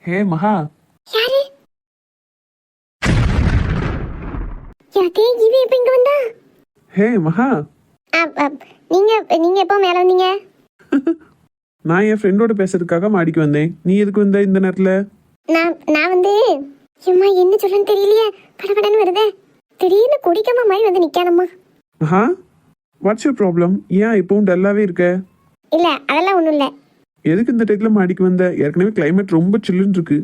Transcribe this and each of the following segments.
ஹே மகா. யாரு? யாத்தே இவ இப்ப இங்க வந்தா? ஹே மகா. நீங்க நீங்க எப்போ மேல வந்தீங்க? நான் என் ஃப்ரெண்டோட பேசுறதுக்காக மாடிக்கு வந்தேன். நீ எதுக்கு வந்த இந்த நேரத்துல? நான் வந்து சும்மா என்ன சொல்லன்னு தெரியலையே, படபடன்னு வருதே. திடீர்னு குடிக்காம மாதிரி வந்து நிக்கானம்மா. மகா, வாட்ஸ் யூர் ப்ராப்ளம்? ஏன் இப்பவும் டல்லாவே இருக்க? இல்ல அதெல்லாம் ஒண்ணும் இல்ல. எதுக்கு இந்த டைத்துல மாடிக்கு வந்த? ஏற்கனவே கிளைமேட் ரொம்ப சில்லுன்னு இருக்கு.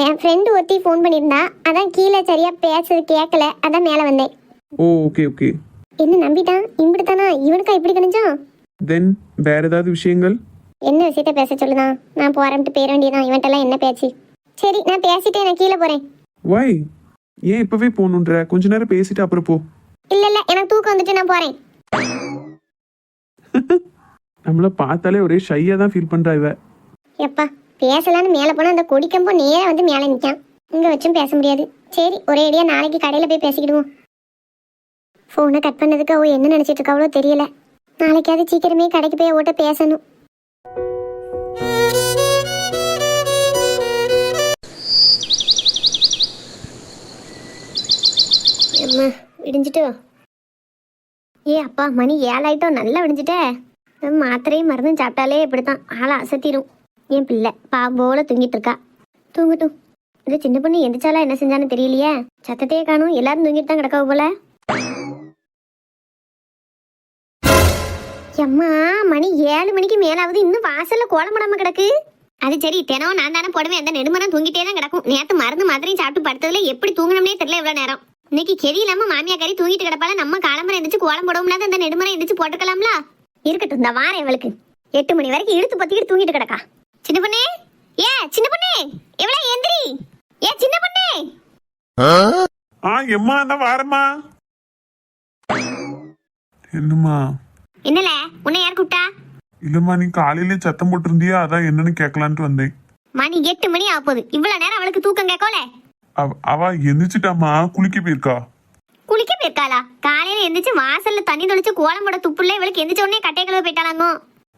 என் ஃப்ரெண்டு ஒருத்தி ஃபோன் பண்ணியிருந்தா, அதான் கீழே சரியா பேசுறது கேட்கல, அதான் மேலே வந்தேன். ஓ ஓகே ஓகே. என்ன நம்பிட்டான்? இப்படித்தானா? இவனுக்கா இப்படி கணிச்சான்? தென் வேற ஏதாவது விஷயங்கள்? என்ன விஷயத்த பேச சொல்லுதான்? நான் போறேன்ட்டு பேர வேண்டியதான். இவன்ட்டெல்லாம் என்ன பேச்சு? சரி நான் பேசிட்டே நான் கீழே போறேன். வை? ஏன் இப்பவே போகணுன்ற? கொஞ்ச நேரம் பேசிட்டு அப்புறம் போ. இல்ல இல்ல, எனக்கு தூக்கம் வந்துட்டு நான் போறேன். நம்மள பார்த்தாலே ஒரே ஷையா தான் ஃபீல் பண்றா இவ. எப்பா பேசலான்னு மேலே போனா அந்த கொடிக்கம்போ நேரா வந்து மேலே நிற்கான். இங்க வச்சும் பேச முடியாது. சரி ஒரே ஐடியா, நாளைக்கு கடையில போய் பேசிக்கிடுவோம். ஃபோனை கட் பண்ணதுக்கு அவ என்ன நினைச்சிட்டு இருக்கா அவ்வளோ தெரியல. நாளைக்காவது சீக்கிரமே கடைக்கு போய் அவட்ட பேசணும். அம்மா விடிஞ்சிட்டோ? ஏ அப்பா மணி 7 ஆயிட்டோம். நல்லா விடிஞ்சிட்டே. மாத்திரையும் மருந்தும் சாப்பிட்டாலே இப்படித்தான் ஆளை அசத்திரும். என் பிள்ளை பாம்போல தூங்கிட்டு இருக்கா. தூங்கட்டும். இது சின்ன பொண்ணு எந்திரிச்சாலா என்ன செஞ்சான்னு தெரியலையே. சத்தத்தையே காணும். எல்லாரும் தூங்கிட்டு தான் கிடக்காவ போல. அம்மா மணி 7 மணிக்கு மேலாவது இன்னும் வாசல்ல கோலம் போடாம கிடக்கு. அது சரி, தினம் நான் தானே போடுவேன். அந்த நெடுமரம் தூங்கிட்டே தான் கிடக்கும். நேத்து மருந்து மாத்திரையும் சாப்பிட்டு படுத்ததுல எப்படி தூங்கணும்னே தெரியல இவ்வளவு நேரம். இன்னைக்கு கெதி இல்லாம மாமியா கறி தூங்கிட்டு கிடப்பால, நம்ம காலம்பரம் எந்திரிச்சு கோலம் போடவும்னாது அந்த நெடுமரம் எந்திரிச்சு போட்டுக்கலாம்ல. இருக்கட்டும், இந்த வாரம் இவளுக்கு 8 மணி வரைக்கும் இழுத்து பத்திக்கிட்டு தூங்கிட்டு கிடக்கா. சின்ன பொண்ணே, ஏ சின்ன பொண்ணே, எவ்வளவு எந்திரி. ஏ சின்ன பொண்ணே. எம்மா நான் வாரம்மா. என்னம்மா? என்னல உன்னை யார் கூப்பிட்டா? இல்லம்மா, நீ காலையிலே சத்தம் போட்டிருந்தியா, அதான் என்னன்னு கேட்கலான்ட்டு வந்தேன். மணி 8 மணி ஆக போகுது. இவ்வளவு நேரம் அவளுக்கு தூக்கம் கேட்கல. அவ எந்திரிச்சிட்டாமா, குளிக்க போயிருக்கா. குளிக்க போயிருக்காளா? காலையில எந்திரிச்சு வாசல்ல தண்ணி தொளிச்சு கோலம் போட துப்புள்ள இவளுக்கு எந்திரிச்ச உடனே கட்டை கழுவ போயிட்டாலாங்கோ.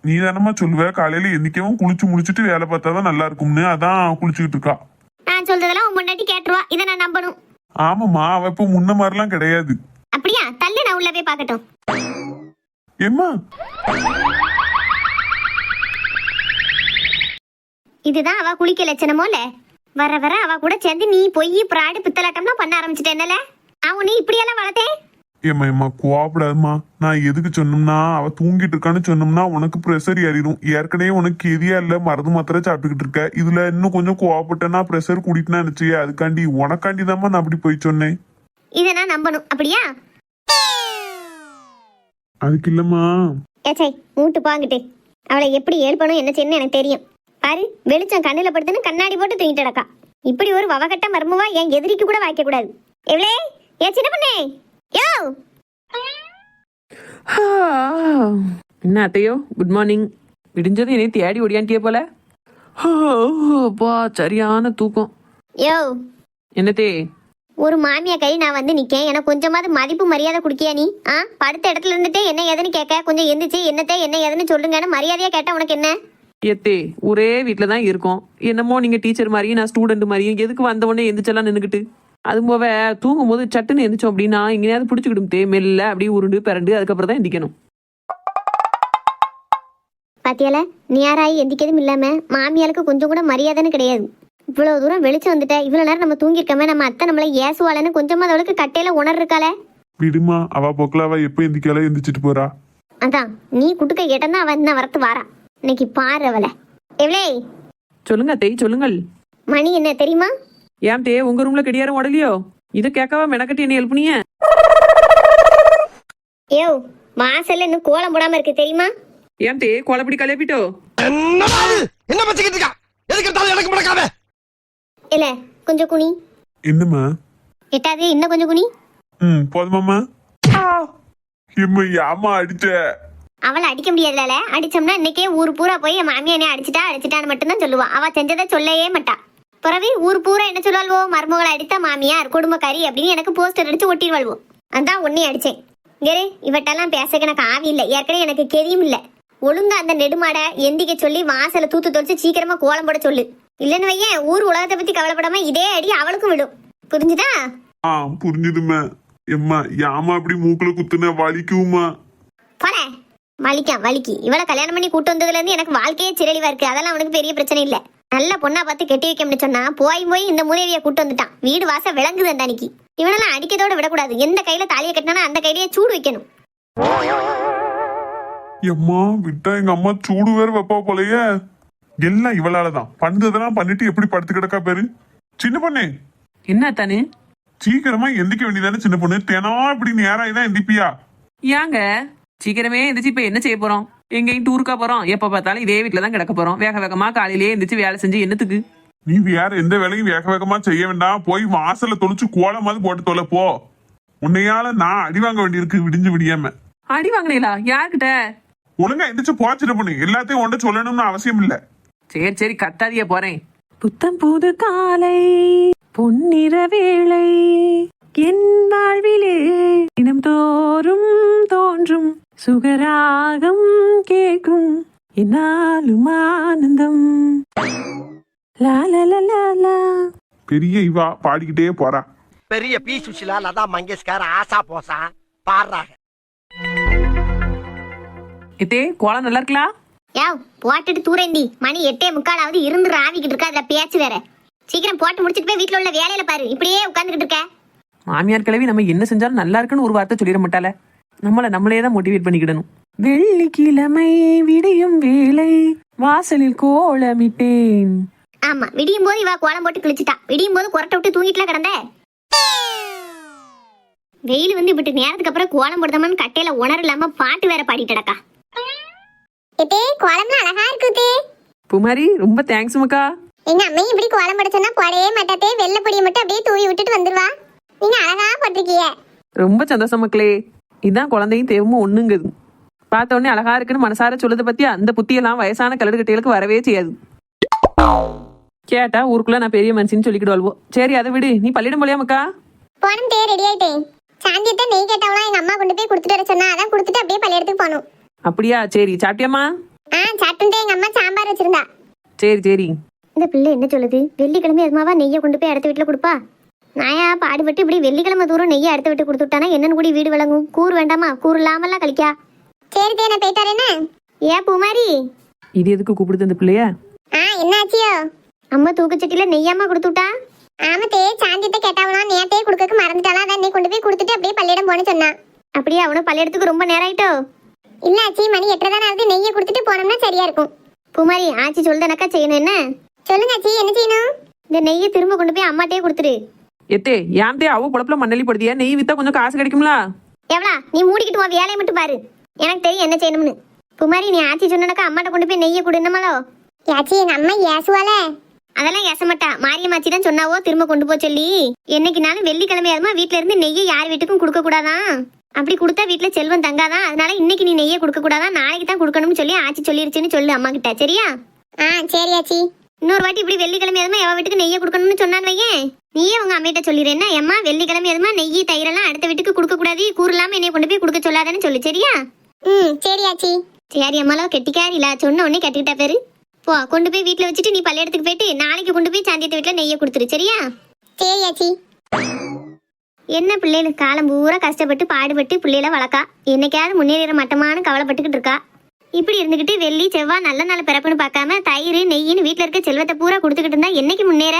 நீ தானம்மா சொல்லுவ காலையில எந்திக்கவும் குளிச்சு முடிச்சிட்டு வேலை பார்த்தாதான் நல்லா இருக்கும்னு, அதான் குளிச்சுக்கிட்டு இருக்கா. நான் சொல்றதெல்லாம் உன் முன்னாடி கேட்டுருவா. இதை நான் நம்பணும்? ஆமாம்மா, அவ இப்ப முன்ன மாதிரிலாம் கிடையாது. அப்படியா? தள்ளு, நான் உள்ள போய் பார்க்கட்டும். ஏம்மா? இதுதான் அவ குளிக்க லட்சணமோல. வர வர அவ கூட சேர்ந்து நீ பொய் பிராடு பித்தலாட்டம்லாம் பண்ண ஆரம்பிச்சிட்ட. என்னல அவன் நீ இப்படியெல்லாம் வளர்த்தேன்? ஏம்மா கோவப்படாதுமா. நான் எதுக்கு சொன்னோம்னா, அவ தூங்கிட்டு இருக்கான்னு சொன்னோம்னா உனக்கு ப்ரெஷர் ஏறிடும். ஏற்கனவே உனக்கு எதியா இல்ல, மருந்து மாத்திரை சாப்பிட்டுக்கிட்டு இருக்க. இதுல இன்னும் கொஞ்சம் கோவப்பட்டேன்னா ப்ரெஷர் கூட்டிட்டுனா நினைச்சியே. அதுக்காண்டி உனக்காண்டி தான்மா நான் அப்படி போய் சொன்னேன். இதை நான் நம்பணும்? அப்படியா? அதுக்கு இல்லம்மா. ஏச்சை மூட்டு பாங்கிட்டு அவளை எப்படி ஏற்பணும் என்ன செய்யணும் எனக்கு தெரியும். பாரு, வெளிச்சம் கண்ணுல படுத்துன்னு கண்ணாடி போட்டு தூங்கிட்டு கிடக்கா. இப்படி ஒரு வவகட்ட மர்மவா என் எதிரிக்கு கூட வாய்க்க கூடாது. எவ்வளே ஏ சின்ன பொண்ணே. யோ என்ன அத்தையோ, குட் மார்னிங். விடிஞ்சது என்னை தேடி ஓடியான்ட்டியே போல. அப்பா சரியான தூக்கம். யோ என்னத்தே? ஒரு மாமியா கை நான் வந்து நிக்கேன். எனக்கு கொஞ்சமாவது மதிப்பு மரியாதை குடுக்கியா நீ? படுத்த இடத்துல இருந்துட்டே என்ன ஏதுன்னு கேட்க, கொஞ்சம் எந்திரிச்சு என்னத்தே என்ன ஏதுன்னு சொல்லுங்கன்னு மரியாதையா கேட்டா உனக்கு என்ன? ஏத்தே, ஒரே வீட்டில் தான் இருக்கோம். என்னமோ நீங்க டீச்சர் மாதிரியும் நான் ஸ்டூடெண்ட் மாதிரியும் எதுக்கு வந்த உடனே எந்திரிச்செல்லாம் நின்றுக்கிட்டு. அது போக தூங்கும் போது சட்டுன்னு எந்திரிச்சோம் அப்படின்னா எங்கேயாவது பிடிச்சிக்கிடும் தே. மெல்ல அப்படியே உருண்டு பிறண்டு அதுக்கப்புறம் தான் எந்திக்கணும். பாத்தியால, நீ யாராயி எந்திக்கதும் இல்லாம மாமியாளுக்கு கொஞ்சம் கூட மரியாதைன்னு கிடையாது. இவ்வளவு தூரம் வெளிச்சம் வந்துட்ட. இவ்வளவு நேரம் நம்ம தூங்கிருக்கோமே, நம்ம அத்தை நம்மள ஏசுவாளன்னு கொஞ்சமா அவளுக்கு கட்டையில உணர் இருக்காளே. விடுமா, அவ போக்கல அவ எப்ப எந்திக்கால எந்திரிச்சிட்டு போறா. அதான் நீ குட்டுக்க கேட்டா அவ என்ன வரத்து வாரா. இன்னைக்கு பாரு அவளை. எவ்வளே? சொல்லுங்க அத்தை, சொல்லுங்கள். மணி என்ன தெரியுமா? ஏன் தே, உங்க ரூம்ல கடியாரம் ஓடலையோ? இதை கேட்கவா மெனக்கட்டி என்ன எழுப்புனிய? யோ வாசல்ல இன்னும் கோலம் போடாம இருக்கு தெரியுமா? ஏன் தே, கோலப்படி கலைப்பிட்டோ? என்ன பச்சிக்கிட்டு இருக்கா? எதுக்கு எடுத்தாலும் எனக்கு முடக்காம. இல்ல கொஞ்சம் குனி. என்னம்மா? எட்டாதே, இன்னும் கொஞ்சம் குனி. போதுமாம்மா. எம்மா யாமா அடிச்ச? அவளை அடிக்க முடியாதுல. அடிச்சோம்னா இன்னைக்கே ஊர் பூரா போய் என் மாமியா என்ன அடிச்சிட்டான்னு மட்டும்தான் சொல்லுவா. அவ செஞ்சதை சொல்லவே மாட்டா. பிறவி ஊர் பூரா என்ன சொல்லுவாள்வோ, மருமகளை அடித்த மாமியார் குடும்பக்காரி அப்படின்னு எனக்கு போஸ்டர் அடிச்சு ஒட்டிடுவாள்வோ. அதான் உன்னையும் அடிச்சேன். இங்கே இவட்டெல்லாம் பேசக்கு எனக்கு ஆவி இல்லை. ஏற்கனவே எனக்கு கெதியும் இல்லை. ஒழுங்கா அந்த நெடுமாடை எந்திக்க சொல்லி வாசலை தூத்து தொலைச்சு சீக்கிரமா கோலம் போட சொல்லு. இல்லன்னு வையேன் ஊர் உலகத்தை பத்தி கவலைப்படாம இதே அடி அவளுக்கும் விடும். புரிஞ்சுதா? புரிஞ்சுதுமா. எம்மா யாமா அப்படி மூக்குல குத்துன வலிக்குமா? போல வலிக்கு இவளை கல்யாணம் பண்ணி கூட்டு வந்ததுல இருந்து எனக்கு வாழ்க்கையே சிரளிவா இருக்கு. அதெல்லாம் அவனுக்கு பெரிய பிரச்சனை இல்ல. நல்ல பொண்ணா பார்த்து கெட்டி வைக்கணும்னு சொன்னா போய் இந்த மூதேவிய கூட்டு வந்துட்டான். வீடு வாச விளங்குது அந்த அன்னைக்கு. இவனெல்லாம் அடிக்கதோட விடக்கூடாது. எந்த கையில தாலியை கட்டினா அந்த கையிலேயே சூடு வைக்கணும். எம்மா விட்டா எங்க அம்மா சூடு வேற வைப்பா போலயே. எல்லாம் இவளாலதான். பண்ணதெல்லாம் பண்ணிட்டு எப்படி படுத்து கிடக்கா பேரு. சின்ன பொண்ணு என்ன தானே சீக்கிரமா எந்திக்க வேண்டியதானே சின்ன பொண்ணு. தினம் இப்படி நேராயிதான் எந்திப்பியா? ஏங்க சீக்கிரமே எந்திரிச்சு இப்ப என்ன செய்ய போறோம்? எங்கேயும் டூருக்கா போறோம்? எப்ப பார்த்தாலும் இதே வீட்டுல தான் கிடக்க போறோம். வேக வேகமா காலையிலேயே எந்திரிச்சு வேலை செஞ்சு என்னத்துக்கு? நீ வேற எந்த வேலையும் வேக வேகமா செய்ய வேண்டாம். போய் வாசல்ல தொலைச்சு கோலமாவது போட்டு தொலை போ. உன்னையால நான் அடி வாங்க வேண்டியிருக்கு விடிஞ்சு விடியாம. அடி வாங்கினீங்களா? யார்கிட்ட? ஒழுங்கா எந்திரிச்சு போச்சிட பொண்ணு. எல்லாத்தையும் ஒன்றை சொல்லணும்னு அவசியம் இல்ல. சரி கத்தாதிய போறேன். புத்தம் புது காலை பொன்னிற வேளை என் வாழ்விலே தினம் தோறும் தோன்றும் சுகராகம் கேட்கும் என்னாலும் ஆனந்தம். லா லா லா லா லா. பெரிய இவா பாடிக்கிட்டே போறா. பெரிய பி சுஷிலா, லதா மங்கேஷ்கர், ஆசா போசா பாடுறாங்க. இதே கோலம் நல்லா இருக்கலாம். யாவ் போட்டுட்டு தூரேந்தி. மணி 8:45 இருந்து ராவிக்கிட்டு இருக்கா. அதுல பேச்சு வேற. சீக்கிரம் போட்டு முடிச்சிட்டு போய் வீட்டுல உள்ள வேலையில பாரு. இப்படியே உட்கார்ந்துகிட்டு இருக்க. மாமியார் கிழவி நம்ம என்ன செஞ்சாலும் நல்லா இருக்குன்னு ஒரு வார்த்தை சொல்லிட மாட்டால. நம்மளே தான் மோட்டிவேட் பண்ணிக்கிடணும். வெள்ளிக்கிழமை விடியும் வேலை வாசலில் கோலமிட்டேன். ஆமா விடியும் போது இவ கோலம் போட்டு கிழிச்சிட்டா. விடியும் போது குரட்டை விட்டு தூங்கிட்டுல கிடந்த. வெயில் வந்து இப்படி நேரத்துக்கு அப்புறம் கோலம் போடுதாமன்னு கட்டையில உணர் இல்லாம பாட்டு வேற பாடிட்டடக்கா. கோலம்லாம் அழகா இருக்குதே. புமாரி ரொம்ப தேங்க்ஸ் மக்கா. எங்க அம்மையும் இப்படி கோலம் போட சொன்னா போடவே மாட்டாத்தே. வெள்ளை பொடியை மட்டும் அப்படியே தூவி விட்டுட்டு வந்துருவா. நீங்க அழகா போட்டிருக்கீங்க. ரொம்ப சந்தோஷம் மக்களே. இதான் குழந்தையும் தேவமும் ஒண்ணுங்குது. பார்த்த உடனே அழகா இருக்குன்னு மனசார சொல்லுறத பத்தி அந்த புத்தியெல்லாம் வயசான கலடு கட்டைகளுக்கு வரவே செய்யாது. கேட்டா ஊருக்குள்ள நான் பெரிய மனுஷன்னு சொல்லிக்கிடுவாள்வோ. சரி அதை விடு. நீ பள்ளியிடம் போலியா மக்கா? போனும் தே ரெடி ஆயிட்டேன். சாந்தியத்தை நெய் கேட்டவளாம் எங்க அம்மா கொண்டு போய் கொடுத்துட்டு வர சொன்னா அதான் கொடுத்துட்டு அப்படியே பள்ளியிடத்துக்கு போகணும். அப்படியா? சரி சாப்பிட்டியாமா? சாப்பிட்டு எங்க அம்மா சாம்பார் வச்சிருந்தா. சரி இந்த பிள்ளை என்ன சொல்லுது? வெள்ளிக்கிழமை எதுமாவா நெய்யை கொண்டு போய் அடுத்த வீட்டுல கொடுப்பா. நாயா பாடுபட்டு இப்படி வெள்ளிக்கிழமை தூரம் நெய்யை அடுத்த வீட்டு கொடுத்துட்டானா என்னன்னு கூடி வீடு விளங்கும். கூறு வேண்டாமா? கூறு இல்லாமல்லாம் கழிக்கா. சரி தே நான் போயிட்டாரு. என்ன ஏன் பூமாரி இது எதுக்கு கூப்பிடுது அந்த பிள்ளைய? என்ன ஆச்சியோ? அம்மா தூக்குச்சட்டியில நெய்யாமா கொடுத்துட்டா. ஆமத்தே சாந்தியத்தை கேட்டாவலாம். நேத்தே கொடுக்க மறந்துட்டாலாம். அதான் நீ கொண்டு போய் கொடுத்துட்டு அப்படியே பள்ளியிடம் போன சொன்னா. அப்படியே அவனும் பள்ளியிடத்துக்கு ரொம்ப நேரம் ஆயிட்டோ. இல்ல ஆச்சி மணி 8:30 தானே ஆகுது. நெய்யை கொடுத்துட்டு போனோம்னா சரியா இருக்கும். பூமாரி ஆச்சி சொல்லுதனக்கா செய்யணும். என்ன சொல்லுங்க ஆச்சி? என்ன செய்யணும்? இந்த நெய்யை திரும்ப கொண்டு போய் அம்மாட்டே கொடுத்துரு. எத்தே யாம்தே அவ பொழப்புல மண்ணலி படுத்தியா? நெய் வித்தா கொஞ்சம் காசு கிடைக்கும்ல? எவ்வளா நீ மூடிக்கிட்டு உன் வேலையை மட்டும் பாரு. எனக்கு தெரியும் என்ன செய்யணும்னு. குமாரி நீ ஆச்சி சொன்னனக்கா அம்மாட்ட கொண்டு போய் நெய்யை கொடுனமாலோ. ஆச்சி எங்க அம்மா ஏசுவால. அதெல்லாம் ஏசமாட்டா. மாரியம்மாச்சி தான் சொன்னாவோ திரும்ப கொண்டு போ சொல்லி. என்னைக்குனாலும் வெள்ளிக்கிழமையாதுமா வீட்டுல இருந்து நெய்யை யார் வீட்டுக்கும் கொடுக்க கூடாதான். அப்படி கொடுத்தா வீட்டுல செல்வம் தங்காதான். அதனால இன்னைக்கு நீ நெய்யை கொடுக்க கூடாதான். நாளைக்கு தான் கொடுக்கணும்னு சொல்லி ஆச்சி சொல்லிருச்சுன்னு சொல்லு அம்மா கிட்ட. சரியா? சரி ஆச்சி. இன்னொரு வாட்டி இப்படி வெள்ளிக்கிழமையாதுமா எவ வீட்டுக்கு நெய்யை கொடுக்கணும்னு சொன்னான்னு வையேன். நீயே உங்க அம்மிட்ட சொல்லிடுறேன்னா எம்மா வெள்ளிக்கிழமையாதுமா நெய் தயிரெல்லாம் அடுத்த வீட்டுக்கு கொடுக்க கூடாது. கூறு இல்லாம என்னைய கொண்டு போய் கொடுக்க சொல்லாதான்னு சொல்லு. சரியா? சரி ஆச்சி. சரி அம்மாலோ கெட்டிக்காரி இல்ல. சொன்ன உடனே கட்டிக்கிட்டா பேரு. போ கொண்டு போய் வீட்டுல வச்சுட்டு நீ பள்ளியிடத்துக்கு போயிட்டு நாளைக்கு கொண்டு போய் சாந்தியத்தை வீட்டுல நெய்யை கொடுத்துரு. சரியா? சரி ஆச்சி. என்ன பிள்ளைகளுக்கு காலம் பூரா கஷ்டப்பட்டு பாடுபட்டு பிள்ளைகளை வளர்க்கா. என்னைக்காவது முன்னேற மட்டமான கவலைப்பட்டுக்கிட்டு இருக்கா. இப்படி இருந்துகிட்டு வெள்ளி செவ்வாய் நல்ல நாள் பிறப்புன்னு பார்க்காம தயிர் நெய்யின்னு வீட்டுல இருக்க செல்வத்தை பூரா கொடுத்துக்கிட்டு இருந்தா என்னைக்கு முன்னேற?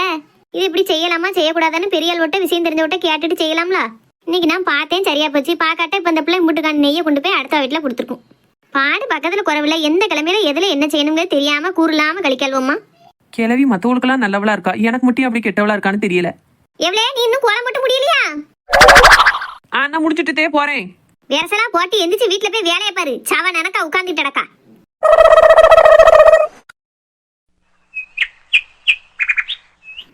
இது இப்படி செய்யலாமா செய்யக்கூடாதான்னு பெரிய ஆள் விட்ட விஷயம் தெரிஞ்சவட்ட கேட்டுட்டு செய்யலாம்ல. இன்னைக்கு நான் பார்த்தேன் சரியா போச்சு. பாக்காட்ட இப்ப அந்த பிள்ளை முட்டுக்கான நெய்யை கொண்டு போய் அடுத்த வீட்டுல கொடுத்துருக்கும். பாடு பக்கத்துல குறவில்லை. எந்த கிழமையில எதுல என்ன செய்யணுங்க தெரியாம கூறலாம கழிக்கல்வோமா. கிழவி மத்தவங்களுக்கெல்லாம் நல்லவளா இருக்கா. எனக்கு மட்டும் அப்படி கெட்டவளா இருக்கான்னு தெரியல. எவ்வளே நீ இன்னும் கோலம் போட்டு முடியலையா? நான் முடிச்சுட்டுதே போறேன். வேறசலா போட்டு எந்திரிச்சு வீட்டுல போய் வேலையை பாரு. சாவா நினைக்கா உட்காந்துட்டடக்கா.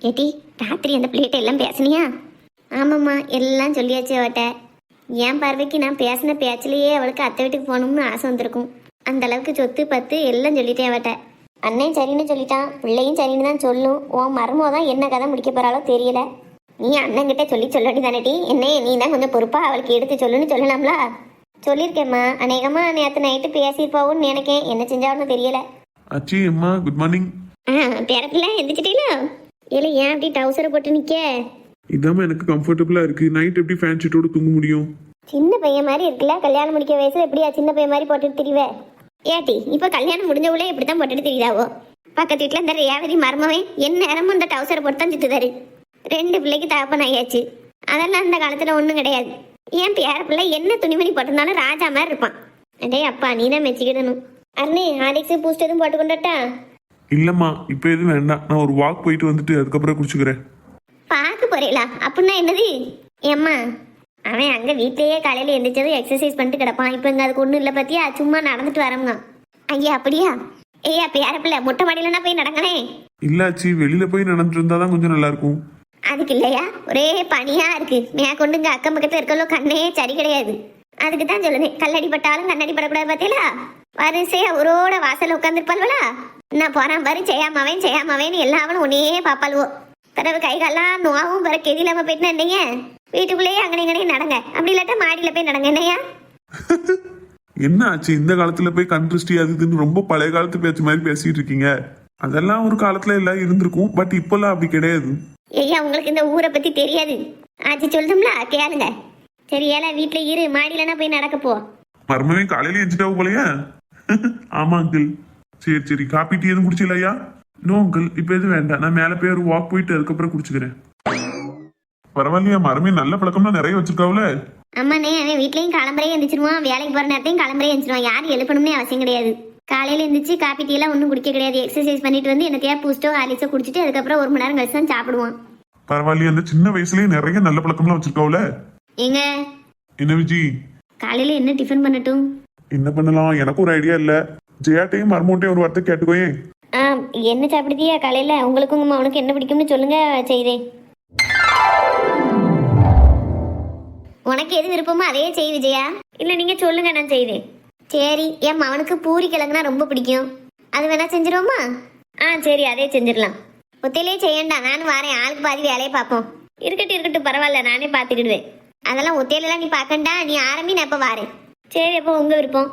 ஏட்டி ராத்திரி அந்த பிள்ளைகிட்ட எல்லாம் பேசுனியா? ஆமாம்மா எல்லாம் சொல்லியாச்சு அவட்ட. என் பார்வைக்கு நான் பேசின பேச்சிலேயே அவளுக்கு அத்தை வீட்டுக்கு போகணும்னு ஆசை வந்திருக்கும். அந்த அளவுக்கு சொத்து பத்து எல்லாம் சொல்லிட்டேன் அவட்ட. அண்ணன் சரின்னு சொல்லிட்டான். பிள்ளையும் சரின்னு தான் சொல்லும். உன் மருமோ தான் என்ன கதை முடிக்க போறாளோ தெரியல. நீ அண்ணன்கிட்ட சொல்லி சொல்லி தானடி. என்ன நீ தான் கொஞ்சம் பொறுப்பா அவளுக்கு எடுத்து சொல்லுன்னு சொல்லலாம்ல. சொல்லியிருக்கேம்மா. அநேகமா நேற்று நைட்டு பேசியிருப்பாவுன்னு நினைக்கேன். என்ன செஞ்சாலும் தெரியல. அச்சி அம்மா குட் மார்னிங். பேரப்பிள்ள எந்திரிச்சிட்டீங்களோ? இல்லை ஏன் அப்படி டவுசரை போட்டு நிக்க? இதாம்மா எனக்கு கம்ஃபர்டபுளா இருக்கு. நைட் எப்படி ஃபேன் ஷீட்டோட தூங்க முடியும்? சின்ன பையன் மாதிரி இருக்குல்ல, கல்யாணம் முடிக்க வயசுல எப்படியா சின்ன பையன் மாதிரி போட்டுட்டு திரிவே? ஏட்டி இப்ப கல்யாணம் முடிஞ்சவுளே இப்படித்தான் போட்டுட்டு திரிதாவோ? பக்கத்து வீட்டுல இந்த ரேவதி மருமவன் என் நேரமும் இந்த டவுசரை போட்டு தான் சுத்துதாரு. 2 பிள்ளைக்கு தகப்பன் ஆயாச்சு. அதெல்லாம் இந்த காலத்துல ஒண்ணும் கிடையாது. ஏன் பேர பிள்ளை என்ன துணிமணி போட்டிருந்தாலும் ராஜா மாதிரி இருப்பான். அடே அப்பா நீ தான் மெச்சிக்கிடணும். அருணே ஹார்லிக்ஸ் பூஸ்ட் எதுவும் போட்டு கொண்டாட்டா? இல்லம்மா இப்போ எதுவும் வேண்டாம். நான் ஒரு வாக் போயிட்டு வந்துட்டு அதுக்கப்புறம் குடிச்சுக்கிறேன். பார்க்க போறீங்களா? அப்படின்னா என்னது? ஏம்மா அவன் அங்க வீட்லயே காலையில எந்திரிச்சதும் எக்ஸசைஸ் பண்ணிட்டு கிடப்பான். இப்ப இங்க அதுக்கு ஒண்ணும் இல்ல பத்தியா, சும்மா நடந்துட்டு வரமுங்க. ஐயா அப்படியா? ஏய்யா பேரப்பிள்ள மொட்டை மாடியிலன்னா போய் நடங்கனே. இல்லாச்சி வெளியில போய் நடந்துட்டு இருந்தாதான் கொஞ்சம் நல்லா இருக்கும். அதுக்கு இல்லையா, ஒரே பனியா இருக்கு. மேற்கொண்டு இங்க அக்கம் பக்கத்துல இருக்கலோ கண்ணே சரி கிடையாது. அதுக்கு தான் சொல்லுனேன், கல்லடி பட்டாலும் கண்ணடி படக்கூடாது பார்த்தீங்களா? வரிசையா அவரோட வாசல்ல உட்காந்துருப்பாள்வலா, நான் போறான் பாரு செய்யாமாவேன்னு எல்லாவனும் ஒன்னே பாப்பாளுவோ. பிறகு கை காலாம் நோவும் பிற கெதி இல்லாம போயிட்டு என்னைய வீட்டுக்குள்ளேயே அங்கனே இங்கனே நடங்க, அப்படி இல்லாட்டா மாடியில போய் நடங்க. என்னையா என்ன ஆச்சு இந்த காலத்துல போய் கண் திருஷ்டி அது இதுன்னு ரொம்ப பழைய காலத்து பேச்சு மாதிரி பேசிட்டு இருக்கீங்க. அதெல்லாம் ஒரு காலத்துல எல்லாம் இருந்திருக்கும். பட் இப்பெல்லாம் அப்படி கிடையாது. ஐயா உங்களுக்கு இந்த ஊரை பத்தி தெரியாது. ஆச்சு சொல்லும்ல கேளுங்க. சரி ஏல வீட்டுல இரு, மாடியிலனா போய் நடக்க போ. மர்மமே காலையில எஞ்சிட்டாவு போலயா? ஆமா அங்கிள். சரி சரி காப்பி டீ எதுவும் குடிச்சிடலையா? நோ அங்கிள் இப்ப எதுவும் வேண்டாம். நான் மேல போய் ஒரு வாக் போயிட்டு அதுக்கப்புறம் குடிச்சுக்கிறேன். பரவாயில்லையா, மரமே நல்ல பழக்கம்னா நிறைய வச்சிருக்காவுல. அம்மாண்ணே அவன் வீட்லயும் கிளம்பறையே எந்திரிச்சிருவான், வேலைக்கு போற நேரத்தையும் கிளம்பறையே எந்திரிச்சிருவான். யாரும் எழுப்பணும்னே அவசியம் கிடையாது. காலையில எந்திரிச்சு காப்பி டீ எல்லாம் ஒன்றும் குடிக்க கிடையாது. எக்ஸசைஸ் பண்ணிட்டு வந்து என்னத்தையா பூஸ்டோ ஹார்லிக்ஸோ குடிச்சிட்டு அதுக்கப்புறம் 1 மணி நேரம் கழிச்சு தான் சாப்பிடுவான். பரவாயில்லையா, அந்த சின்ன வயசுலயே நிறைய நல்ல பழக்கம்லாம் வச்சிருக்காவுல. ஏங்க என்ன விஜி காலையில என்ன டிஃபன் பண்ணட்டும்? என்ன பண்ணலாம், எனக்கு ஒரு ஐடியா இல்ல. ஜெயாட்டையும் மர்மோட்டையும் ஒரு வார்த்தை கேட்டுக்கோயே. என்ன சாப்பிடுதியா காலையில? உங்களுக்கும் உங்க அவனுக்கு என்ன பிடிக்கும்னு சொல்லுங்க, செய்தேன். உனக்கு எது விருப்பமோ அதே செய் விஜயா. இல்ல நீங்க சொல்லுங்க நான் செய்தேன். சரி என் அவனுக்கு பூரி கிழங்குனா ரொம்ப பிடிக்கும், அது வேணா செஞ்சிருவோமா? சரி அதே செஞ்சிடலாம். ஒத்தையிலே செய்யண்டா, நானும் வரேன். ஆளுக்கு பாதி வேலையை பார்ப்போம். இருக்கட்டும் பரவாயில்ல, நானே பார்த்துக்கிடுவேன். அதெல்லாம் ஒத்தையிலாம் நீ பார்க்கண்டா, நீ ஆரம்பி நான் எப்போ வரேன். சரி அப்போ உங்க விருப்பம்.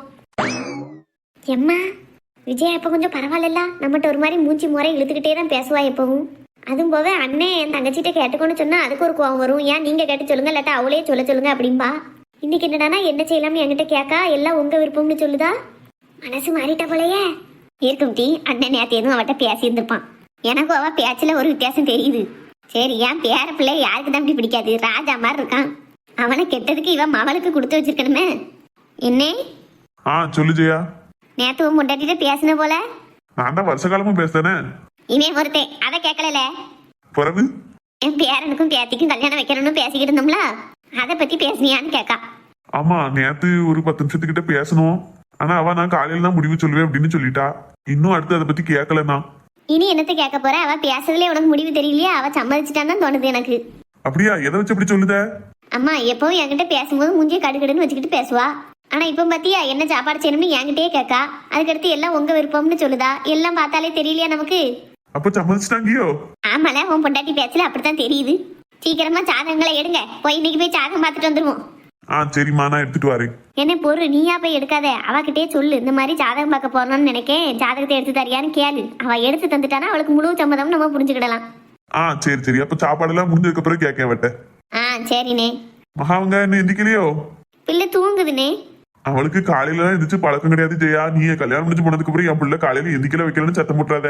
எம்மா விஜயா இப்போ கொஞ்சம் பரவாயில்ல, நம்மகிட்ட ஒரு மாதிரி மூஞ்சி முறை இழுத்துக்கிட்டே தான் பேசுவா எப்பவும். அதுவும் போக அண்ணே என் தங்கச்சிட்ட கேட்டுக்கோன்னு சொன்னா அதுக்கு ஒரு கோவம் வரும். ஏன் நீங்க கேட்டு சொல்லுங்க, இல்லாட்டா அவளே சொல்லுங்க அப்படின்பா. இன்னைக்கு என்னடானா என்ன செய்யலாம்னு என்கிட்ட கேட்கா, எல்லாம் உங்க விருப்பம்னு சொல்லுதா. மனசு மாறிட்ட போலயே இருக்கும். டீ அண்ணன் நேற்று எதுவும் அவட்ட பேசி இருந்திருப்பான். எனக்கும் அவ பேச்சுல ஒரு வித்தியாசம் தெரியுது. சரி ஏன் பேர பிள்ளை யாருக்கு தான் இப்படி பிடிக்காது? ராஜா மாதிரி இருக்கான். அவனை கெட்டதுக்கு இவன் மவளுக்கு கொடுத்து வச்சிருக்கணுமே. என்னே சொல்லு ஜெயா. நேத்து முண்டாட்டிட்ட பேசின போல. நான் தான் வருஷ காலமும் பேசுறேனே. இவன் ஒருத்தன் அதை கேட்கல. பிறகு என் பேரனுக்கும் பேத்திக்கும் கல்யாணம் வைக்கணும்னு பேசிக்கிட்டு இருந்தோம்ல, அதை பத்தி பேசுனியான்னு கேட்கா. ஆமா நேத்து ஒரு 10 நிமிஷத்துக்கிட்ட பேசணும். ஆனா அவ நான் காலையில தான் முடிவு சொல்லுவேன் அப்படின்னு சொல்லிட்டா. இன்னும் அடுத்து அதை பத்தி கேட்கலண்ணா. இனி என்னத்த கேட்க போற? அவ பேசுறதுல உனக்கு முடிவு தெரியலையா? அவ சம்மதிச்சிட்டான்னு தான் தோணுது எனக்கு. அப்படியா? எதை வச்சு அப்படி சொல்லுத? அம்மா எப்பவும் என்கிட்ட பேசும்போது மூஞ்சியை கடுக்கடுன்னு வச்சுக்கிட்டு பேசுவா. ஆனா இப்ப பாத்தியா என்ன சாப்பாடு செய்யணும்னு என்கிட்டயே கேட்கா. அதுக்கடுத்து எல்லாம் உங்க விருப்பம்னு சொல்லுதா. எல்லாம் பார்த்தாலே தெரியலையா நமக்கு? அப்ப சம்மதிச்சிட்டாங்கியோ? ஆமால, உன் பொண்டாட்டி பேசல அப்படித்தான் தெரியுது. சீக்கிரமா சாதகங்களை எடுங்க, போய் இன்னைக்கு போய் சாதகம் பார்த்துட்டு வந்துருவோம். சரிம்மா நான் எடுத்துட்டு வரேன். என்ன பொருள் நீயா போய் எடுக்காத, அவகிட்டே சொல்லு இந்த மாதிரி ஜாதகம் பார்க்க போறோம்னு நினைக்கேன், ஜாதகத்தை எடுத்து தரியான்னு கேளு. அவ எடுத்து தந்துட்டானா அவளுக்கு முழு சம்மதம் நம்ம புரிஞ்சுக்கிடலாம். சரி அப்ப சாப்பாடெல்லாம் முடிஞ்சதுக்கு அப்புறம் கேட்க வட்ட. சரிண்ணே. மகாவங்க என்ன எந்திக்கலையோ? பிள்ளை தூங்குதுண்ணே. அவளுக்கு காலையில எல்லாம் எந்திரிச்சு பழக்கம் கிடையாது ஜெயா. நீ கல்யாணம் முடிஞ்சு போனதுக்கு அப்புறம் என் பிள்ளை காலையில எந்திக்கல வைக்கலன்னு சத்தம் போட்டுறாத.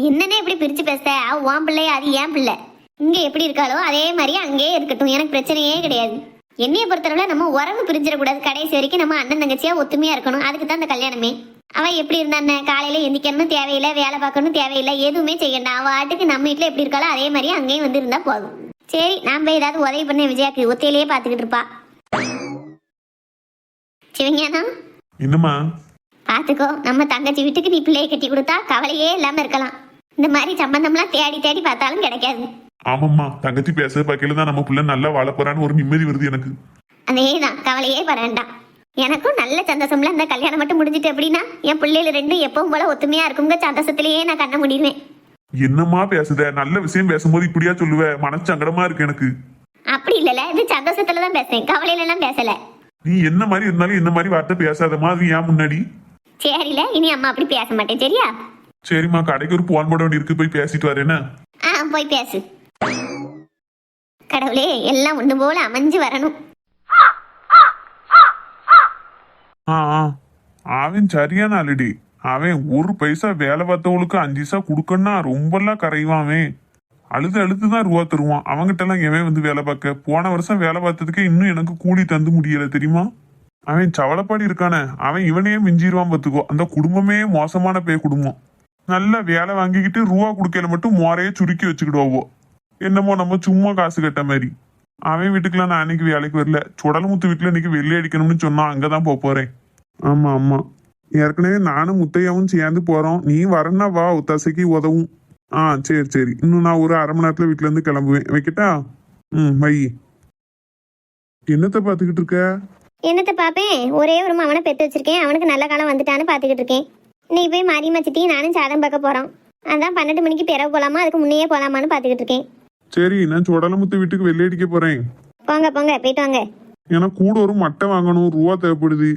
என்னன்னே இப்படி பிரிச்சு பேச? உன் பிள்ளை அது ஏன் பிள்ளை. இங்க எப்படி இருக்காளோ அதே மாதிரி அங்கேயே இருக்கட்டும், எனக்கு பிரச்சனையே கிடையாது. என்னைய பொறுத்தளவுல நம்ம உறவு பிரிஞ்சிடக்கூடாது. கடைசி வரைக்கும் நம்ம அண்ணன் தங்கச்சியா ஒத்துமையா இருக்கணும். அதுக்கு தான் அந்த கல்யாணமே. அவ எப்படி இருந்தா காலையில எந்திக்கணும் தேவையில்லை, வேலை பார்க்கணும் தேவையில்லை, எதுவுமே செய்யணும். அவ ஆட்டுக்கு நம்ம வீட்டுல எப்படி இருக்காளோ அதே மாதிரி அங்கேயும் வந்து இருந்தா போதும். சரி நாம ஏதாவது உதவி பண்ண விஜயாக்கு ஒத்தையிலேயே பாத்துக்கிட்டு இருப்பா. சிவஞானா என்னம்மா? பாத்துக்கோ, நம்ம தங்கச்சி வீட்டுக்கு நீ பிள்ளையை கட்டி கொடுத்தா கவலையே இல்லாம இருக்கலாம். இந்த மாதிரி சம்பந்தம்லாம் தேடி தேடி பார்த்தாலும் கிடைக்காது. ஆமாம்மா, தங்கச்சி பேச பாக்கையில தான் நம்ம பிள்ளை நல்லா வாழ போறான்னு ஒரு நிம்மதி வருது எனக்கு. அதேதான், கவலையே வர வேண்டாம். எனக்கும் நல்ல சந்தோஷம்ல இந்த கல்யாணம் மட்டும் முடிஞ்சிட்டு அப்படின்னா என் பிள்ளைகள் ரெண்டும் எப்பவும் போல ஒத்துமையா இருக்குங்க சந்தோஷத்திலேயே நான் கண்ண முடியுவேன். என்னம்மா பேசுத? நல்ல விஷயம் பேசும்போது இப்படியா சொல்லுவ? மனசு சங்கடமா இருக்கு எனக்கு. அப்படி இல்லல, இது சந்தோஷத்துலதான் பேசுறேன், கவலையில எல்லாம் பேசல. நீ என்ன மாதிரி இருந்தாலும் என்ன மாதிரி வார்த்தை பேசாதமா, அது ஏன் முன்னாடி? சரில, இனி அம்மா அப்படி பேச மாட்டேன் சரியா? சரிம்மா, கடைக்கு ஒரு போன் போட வேண்டி இருக்கு, போய் பேசிட்டு வரேன்னு. போய் பேசு. கடவுளே, எல்லாம் ஒண்ணு போல அமைஞ்சு வரணும். அவன் சரியான ஆளுடி. அவன் ஒரு பைசா வேலை பார்த்தவங்களுக்கு 5 பைசா கொடுக்கணும்னா ரொம்பலாம் கரைவான். அவன் அழுதுதான் ரூபா தருவான். அவங்கிட்ட எல்லாம் எவன் வந்து வேலை பார்க்க? போன வருஷம் வேலை பார்த்ததுக்கே இன்னும் எனக்கு கூலி தந்து முடியல தெரியுமா? அவன் சவளப்பாடி இருக்கானே, அவன் இவனையே மிஞ்சிருவான் பார்த்துக்கோ. அந்த குடும்பமே மோசமான பேய் குடும்பம். நல்ல வேலை வாங்கிக்கிட்டு ரூபா கொடுக்கல மட்டும் மோரையே சுருக்கி வச்சுக்கிடுவோம். என்னமோ நம்ம சும்மா காசு கட்ட மாதிரி. அவன் வீட்டுக்குலாம் நான் அன்னைக்கு வேலைக்கு வரல. சுடலமுத்து வீட்டுல இன்னைக்கு வெள்ளை அடிக்கணும்னு சொன்னா அங்கதான் போறேன். ஆமா, ஏற்கனவே நானும் முத்தையாவும் சேர்ந்து போறோம். நீ வரனா வா, ஒத்தாசைக்கு உதவும். சரி, இன்னும் நான் ஒரு 1/2 மணி நேரத்துல வீட்டுல இருந்து கிளம்புவேன். வைக்கட்டா? வை. என்னத்த பாத்துக்கிட்டு இருக்க? என்னத்த பாப்பேன், ஒரே ஒரு மவனை பெத்து வச்சிருக்கேன். அவனுக்கு நல்ல காலம் வந்துட்டான்னு பாத்துக்கிட்டு இருக்கேன். இன்னைக்கு போய் மாரியம்மா சித்தி நானும் சாதம் பார்க்க போறோம். அதான் 12 மணிக்கு பிறகு போலாமா, அதுக்கு முன்னையே போலாமான்னு பாத்துக்கிட்டு இருக்கேன். சரி, நான் சுடலமுத்து வீட்டுக்கு வெள்ளை அடிக்க போறேன். போங்க போயிட்டு வாங்க. எனக்கு கூட ஒரு மட்டை வாங்கணும், ரூபா தேவைப்படுது.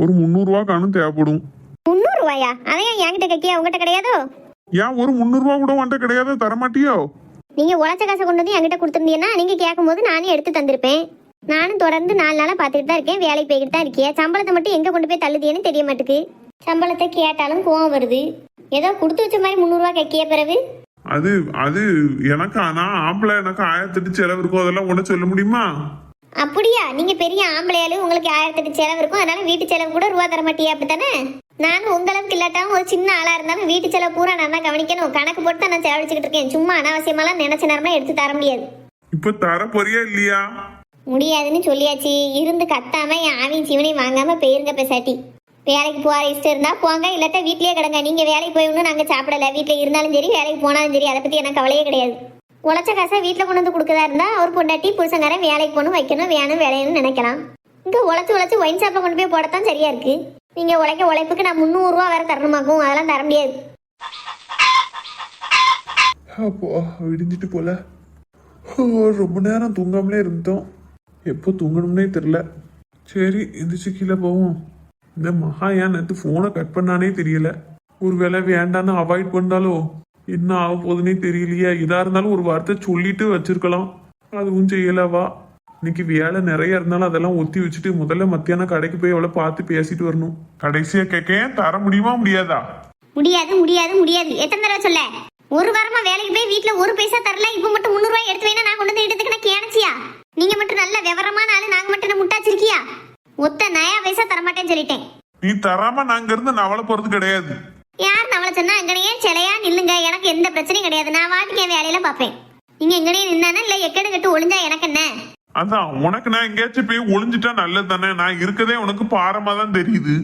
ஒரு 300 ரூபா காணும் தேவைப்படும். 300 ரூபாயா? அதையா என்கிட்ட கேக்கியா, உங்ககிட்ட கிடையாதோ? ஏன் ஒரு 300 ரூபா கூட உன்கிட்ட கிடையாது? தரமாட்டியோ? நீங்க உழைச்ச காசை கொண்டு வந்து என்கிட்ட கொடுத்துருந்தீங்கன்னா நீங்க கேட்கும் போது நானே எடுத்து தந்திருப்பேன். நானும் தொடர்ந்து 4 நாளா பாத்துக்கிட்டு தான் இருக்கேன். வேலைக்கு போய்கிட்டு தான் இருக்கியா? சம்பளத்தை மட்டும் எங்க கொண்டு போய் தள்ளுதியன்னு தெரிய மாட்டுக்கு. சம்பளத்தை கேட்டாலும் கோவம் வருது. ஏதோ கொடுத்து வச்ச மாதிரி 300 ரூபா கேட்கிய பிறகு அது எனக்கு நான் ஆம்பளை, எனக்கு 1008 செலவு இருக்கும். அதெல்லாம் உன்ன சொல்ல முடியுமா? அப்படியா? நீங்க பெரிய ஆம்பளையாளு, உங்களுக்கு 1008 செலவு இருக்கும். அதனால வீட்டு செலவு கூட ரூபா தர மாட்டியா? அப்படித்தானே? நானும் உங்களுக்கு இல்லாட்டாலும் ஒரு சின்ன ஆளா இருந்தாலும் வீட்டு செலவு பூரா நான் தான் கவனிக்கணும். கணக்கு போட்டு தான் நான் செலவழிச்சுக்கிட்டு இருக்கேன். சும்மா அனாவசியமாலாம் நினைச்ச நேரம்லாம் எடுத்து தர முடியாது. இப்ப தர போறியா இல்லையா? முடியாதுன்னு சொல்லியாச்சு. இருந்து கத்தாம என் ஆவின் சிவனையும் வாங்காம போயிருங்க பேசாட்டி. வேலைக்கு போற இஷ்டம் இருந்தா போங்க, இல்லாட்டா வீட்லயே கிடங்க. நீங்க வேலைக்கு போய் ஒன்றும் நாங்க சாப்பிடல. வீட்டுல இருந்தாலும் சரி, வேலைக்கு போனாலும் சரி, அதை பத்தி எனக்கு கவலையே கிடையாது. உழைச்ச காசை வீட்டுல கொண்டு வந்து கொடுக்கதா இருந்தா அவர் பொண்டாட்டி புருஷங்காரன் வேலைக்கு போகணும், வைக்கணும், வேணும், வேலைன்னு நினைக்கலாம். இங்க உழைச்சு ஒயின் ஷாப்பை கொண்டு போய் போடத்தான் சரியா இருக்கு. நீங்க உழைப்புக்கு நான் 300 ரூபா வேற தரணுமாக்கும். அதெல்லாம் தர முடியாது. அப்போ விடிஞ்சிட்டு போல. ரொம்ப நேரம் தூங்காமலே இருந்தோம். எப்போ தூங்கணும்னே தெரியல. சரி, எந்திரிச்சு கீழே போவோம். இந்த மகா ஏன் நேற்று ஃபோனை கட் பண்ணானே தெரியல. ஒரு வேலை வேண்டான்னு அவாய்ட் பண்ணாலோ என்ன ஆக போகுதுன்னே தெரியலையா? இதா இருந்தாலும் ஒரு வார்த்தை சொல்லிட்டு வச்சிருக்கலாம். அதுவும் செய்யலவா. இன்னைக்கு வேலை நிறைய இருந்தாலும் அதெல்லாம் ஒத்தி வச்சுட்டு முதல்ல மத்தியானம் கடைக்கு போய் அவளை பார்த்து பேசிட்டு வரணும். கடைசியா கேட்க தர முடியுமா முடியாதா? முடியாது. எத்தனை தடவை சொல்ல? ஒரு வாரமா வேலைக்கு போய் வீட்டுல ஒரு பைசா தரல. இப்ப மட்டும் 300 ரூபாய் எடுத்து வேணா நான் கொண்டு வந்து எடுத்துக்கினா கேனச்சியா? நீங்க மட்டும் நல்ல விவரமான ஆளு, நாங்க மட்டும் முட்டாச்சிருக்கியா? ஒத்த நயா பைசா தரமாட்டேன்னு சொல்லிட்டேன். நீ தராம நாங்க இருந்து நவள போறது கிடையாது. யார் நவள சொன்னா? எங்கனையே சிலையா நில்லுங்க, எனக்கு எந்த பிரச்சனையும் கிடையாது. நான் வாட்டுக்கு என் வேலையில பாப்பேன். நீங்க எங்கனையே நின்னானா இல்ல எக்கடு கட்டு ஒளிஞ்சா எனக்கு என்ன? அதான் உனக்கு நான் எங்கேயாச்சும் போய் ஒளிஞ்சிட்டா நல்லது தானே. நான் இருக்கதே உனக்கு பாரமா தான் தெரியுது.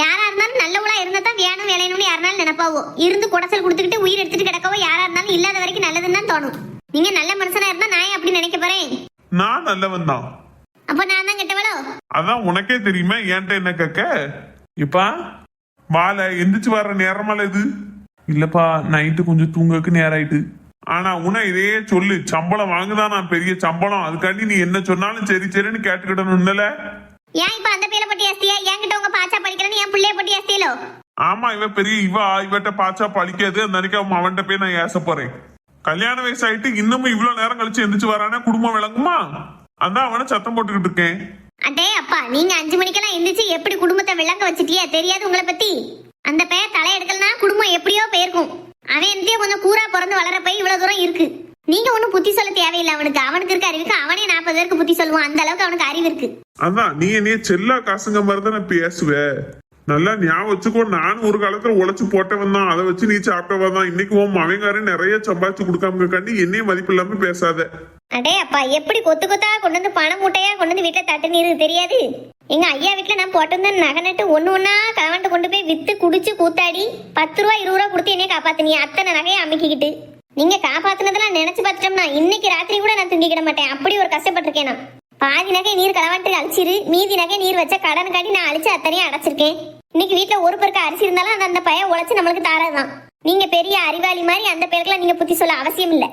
யாரா இருந்தாலும் நல்லவளா இருந்தா தான் வேணும் வேலைன்னு யாருனாலும் நினைப்பாவோ. இருந்து குடசல் கொடுத்துக்கிட்டு உயிர் எடுத்துட்டு கிடக்கவோ யாரா இருந்தாலும் இல்லாத வரைக்கும் நல்லதுன்னு தான் தோணும். நீங்க நல்ல மனுஷனா இருந்தா நான் அப்படி நினைக்க போறேன். நான் நல்லவன் தான். அப்ப நான் தான் கெட்டவளோ? அதான் உனக்கே தெரியுமா என்கிட்ட என்ன கேட்க? இப்பா வாழ எந்திரிச்சு வர்ற நேரமால இது இல்லப்பா. நைட்டு கொஞ்சம் தூங்கக்கு நேரம் ஆயிட்டு. ஆனா உன இதே சொல்லு, சம்பளம் வாங்குதான் நான் பெரிய சம்பளம். அதுக்காண்டி நீ என்ன சொன்னாலும் சரின்னு கேட்டுக்கிடணும்ல. ஏன் இப்ப அந்த பேரை பட்டி அஸ்தியா? என்கிட்ட உங்க பாச்சா படிக்கிறேன்னு என் பிள்ளைய பட்டி அஸ்தியலோ? ஆமா, இவ பெரிய இவட்ட பாச்சா பழிக்காது. அந்த அன்னைக்கு அவன்கிட்ட போய் நான் ஏச போறேன். கல்யாண வயசாயிட்டு இன்னமும் இவ்வளவு நேரம் கழிச்சு எந்திரிச்சு வரானா குடும்பம் விளங்குமா? அதான் அவனை சத்தம் போட்டுக்கிட்டு இருக்கேன். அடே அப்பா, நீங்க 5 மணிக்கெல்லாம் எந்திரிச்சு எப்படி குடும்பத்தை விளங்க வச்சிட்டியா? தெரியாது உங்களை பத்தி? அந்த பையன் தலை எடுக்கலனா குடும்பம் எப்படியோ போயிருக்கும். அவன் எந்திரியே கொஞ்சம் கூரா பிறந்து வளர போய் இவ்வளவு தூரம் இருக்கு. நீங்க ஒன்னும் புத்தி சொல்ல தேவையில்லை. அவனுக்கு இருக்க அறிவுக்கு அவனே 40 பேருக்கு புத்தி சொல்லுவான். அந்த அளவுக்கு அவனுக்கு அறிவு இருக்கு. அதான் நீ என்னைய செல்லா காசுங்க மாதிரி தான் நான் பேசுவேன். நல்லா ஞாபகம் வச்சுக்கோ. நானும் ஒரு காலத்துல உழைச்சு போட்டவன் தான். அதை வச்சு நீ சாப்பிட்டவன் தான். இன்னைக்கு உன் மவங்காரன் நிறைய சம்பாதிச்சு கொடுக்காம கண்டி என்னைய மதிப்பு இல்லாம பேசாத. அடே அப்பா, எப்படி கொத்து கொத்தா கொண்டு வந்து பணம் மூட்டையா கொண்டு வந்து வீட்டுல தட்டு நீரு தெரியாது? எங்க ஐயா வீட்டுல நான் போட்டு நகை நட்டு ஒண்ணு கவன்ட்டு கொண்டு போய் வித்து குடிச்சு கூத்தாடி 10 ரூபா 20 ரூபா கொடுத்து என்னைய காப்பாத்தினியா? அத்தனை நகையை அமைக்கிக்கிட்டு நீங்க காப்பாத்தினதெல்லாம் நினைச்சு பார்த்துட்டோம்னா இன்னைக்கு ராத்திரி கூட நான் தூங்கிக்கிட மாட்டேன். அப்படி ஒரு கஷ்டப்பட்டிருக்கேன் நான். பாதி நகை நீர் களவாண்டு அழிச்சிரு, மீதி நகை நீர் வச்ச கடன் காட்டி நான் அழிச்சு அத்தனையும் அடைச்சிருக்கேன். இன்னைக்கு வீட்டுல ஒரு பேருக்கு அரிசி இருந்தாலும் அந்த பையன் உழைச்சு நம்மளுக்கு தாராதான். நீங்க பெரிய அறிவாளி மாதிரி அந்த பேருக்குலாம் நீங்க புத்தி சொல்ல அவசியம் இல்ல.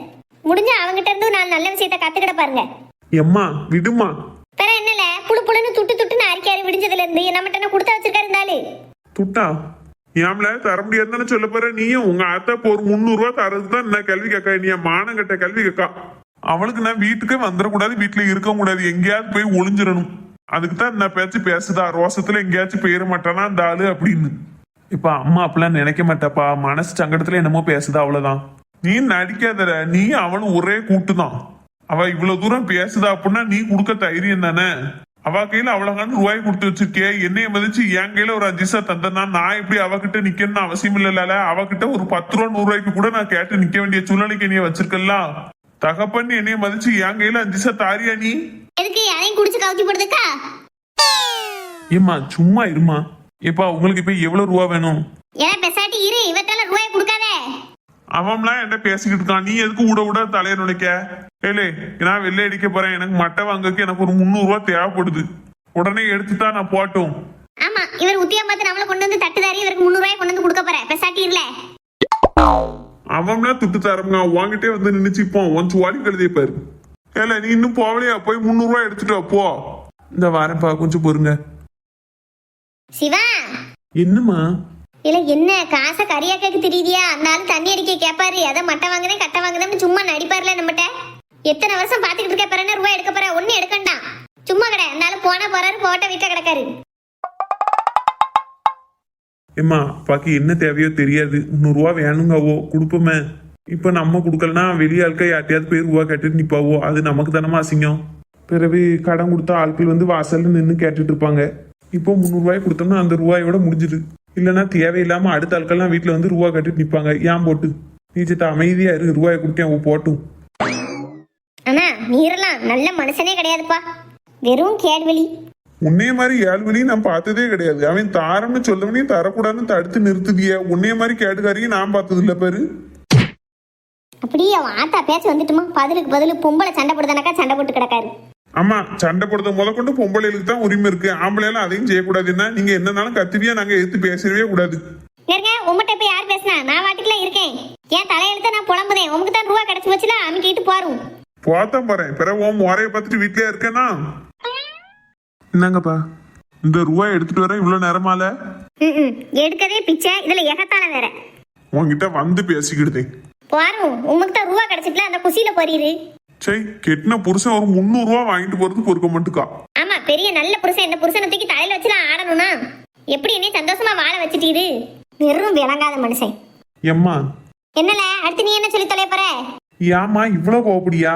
முடிஞ்ச அவங்கிட்ட இருந்து நான் நல்ல விஷயத்த கத்துக்கிட பாருங்க. எம்மா விடுமா. வேற என்னல புழுன்னு துட்டுன்னு அரிக்காரு விடிஞ்சதுல இருந்து நம்மகிட்ட கொடுத்தா வச்சிருக்காரு இருந்தாலு துட்டா ஏம்ல தர முடியாதுன்னு சொல்ல போற நீயும் உங்க ஆத்தா இப்போ ஒரு 300 ரூபா தரதுக்கு தான் என்ன கல்வி கேக்கா நீ மானம் கட்ட கல்வி கேக்கா அவளுக்கு நான் வீட்டுக்கே வந்துடக்கூடாது வீட்டுல இருக்க கூடாது எங்கேயாவது போய் ஒளிஞ்சிடணும் அதுக்கு தான் என்ன பேச்சு பேசுதா ரோசத்துல எங்கேயாச்சும் போயிட மாட்டானா அந்த ஆளு அப்படின்னு இப்ப அம்மா அப்பெல்லாம் நினைக்க மாட்டாப்பா மனசு சங்கடத்துல என்னமோ பேசுதா அவ்வளவுதான் நீ நடிக்காதற நீ அவளும் ஒரே கூட்டுதான் அவ இவ்வளவு தூரம் பேசுதா அப்படின்னா நீ கொடுக்க தைரியம் தானே அவ கையில அவ்வளவுகான ரூபாய் கொடுத்து வச்சிருக்கே என்னைய மதிச்சு என் கையில ஒரு 5 பைசா தந்தனா நான் எப்படி அவகிட்ட நிக்கணும்னு அவசியம் இல்ல அவகிட்ட ஒரு 10 ரூபா 100 ரூபாய்க்கு கூட நான் கேட்டு நிக்க வேண்டிய சூழ்நிலைக்கு என்னைய வச்சிருக்கலாம் தகப்பன்னு என்னைய மதிச்சு என் கையில 5 பைசா தாரியா நீ எதுக்கு அதையும் குடிச்சு கவுத்தி போடுறதுக்கா? ஏமா சும்மா இருமா இப்ப உங்களுக்கு இப்ப எவ்வளவு ரூபா வேணும் ஏன் பெசாட்டி இரு இவத்தால ரூபாய் கொடுக்காதே. அவன்லாம் என்ன பேசிக்கிட்டு இருக்கான் நீ எதுக்கு விட தலைய நுழைக்க ஏலே நான் வெள்ளை அடிக்க போறேன் எனக்கு மட்டை வாங்கக்கு எனக்கு ஒரு 300 ரூபா தேவைப்படுது உடனே எடுத்துட்டா நான் போட்டும். ஆமா இவர் உத்தியா பார்த்து நம்மள கொண்டு வந்து தட்டுதாரி இவருக்கு 300 ரூபாய் கொண்டு வந்து கொடுக்க போறேன் பெசாட்டி இல்ல. அவன்லாம் துட்டு தரங்க வாங்கிட்டே வந்து நினைச்சுப்போம் உன் சுவாலி கழுதிய பாரு ஏல நீ இன்னும் போவலையா போய் 300 ரூபாய் எடுத்துட்டு வா போ இந்த வாரப்பா கொஞ்சம் பொறுங்க. சிவா என்னம்மா இல்ல என்ன காசை கரியாக்கு தெரியுதியா அந்த ஆளு தண்ணி அடிக்க கேட்பாரு அதை மட்டை வாங்குதேன் கட்டை வாங்குதேன்னு சும்மா நடிப்பாருல நம்மகிட்ட எத்தனை வருஷம் பாத்துக்கிட்டு இருக்க பிறகு ரூபாய் எடுக்க போற ஒண்ணு எடுக்கண்டாம் சும்மா கடை அந்த ஆளு போனா போறாரு போட்ட வீட்டை கிடக்காரு. ஏம்மா பாக்கி என்ன தேவையோ தெரியாது 100 ரூபா வேணுங்காவோ கொடுப்போமே இப்ப நம்ம கொடுக்கலனா வெளியாளுக்க யார்ட்டையாவது போய் ரூபா கேட்டுட்டு நிப்பாவோ அது நமக்கு தானமா அசிங்கம் பிறகு கடன் கொடுத்தா ஆட்கள் வந்து வாசல்ல நின்று கேட்டுட்டு இருப்பாங்க இப்போ 300 ரூபாய் கொடுத்தோம்னா அந்த ரூபாயோட முடிஞ்சிடு இல்லைன்னா தேவையில்லாம அடுத்த ஆட்கள்லாம் வீட்டுல வந்து ரூபா கட்டிட்டு நிப்பாங்க ஏன் போட்டு நீ சித்த அமைதியா இருக்கு ரூபாய் கொடுத்தேன் அவ போட்டும். ஆனா நீரெல்லாம் நல்ல மனுஷனே கிடையாதுப்பா வெறும் கேள்வெளி உன்னைய மாதிரி ஏழ்வழியும் நான் பார்த்ததே கிடையாது அவன் தாரம்னு சொல்லவனையும் தரக்கூடாதுன்னு தடுத்து நிறுத்துதிய உன்னைய மாதிரி கேட்டுக்காரையும் நான் பார்த்தது இல்ல பாரு. அப்படியே அவன் ஆத்தா பேச்சு வந்துட்டுமா பதிலுக்கு பதில் பொம்பளை சண்டை போடுதானாக்கா சண்டை போட்டு கிடக்காரு. ஆமா சண்டை போடுறத முதற்கொண்டு பொம்பளைகளுக்கு தான் உரிமை இருக்கு ஆம்பளையாலும் அதையும் செய்யக்கூடாதுன்னா நீங்க என்னன்னாலும் கத்துவியா நாங்க எடுத்து பேசவே கூடாது. ஏங்க உங்ககிட்ட போய் யார் பேசினா நான் வாட்டுக்குள்ள இருக்கேன் ஏன் தலையெழுத்த நான் புலம்புதேன் உமக்கு தான் ரூபா கிடைச்சு வச்சுல அமுக்கிட்டு போறோம் போத்தான் போறேன் பிறகு உன் முறைய பார்த்துட்டு வீட்லயே இருக்கேனா என்னங்கப்பா இந்த ரூபாய் எடுத்துட்டு வர இவ்வளவு நேரமால எடுக்கதே பிச்சை இதுல எகத்தால வேற உன்கிட்ட வந்து பேசிக்கிட்டேன் போறோம் உமக்கு தான் ரூபா கிடைச்சிட்டுல அந்த குசியில போறீரு. சரி கெட்டின புருஷன் ஒரு 300 ரூபா வாங்கிட்டு போறது பொறுக்க மாட்டுக்கா. ஆமா பெரிய நல்ல புருஷன் இந்த புருஷனை தூக்கி தலையில வச்சுலாம் ஆடணும்னா எப்படி என்ன சந்தோஷமா வாழ வச்சுட்டீரு வெறும் விளங்காத மனுஷன். எம்மா என்னல அடுத்து நீ என்ன சொல்லி தொலைய போற ஏமா இவ்வளவு கோபடியா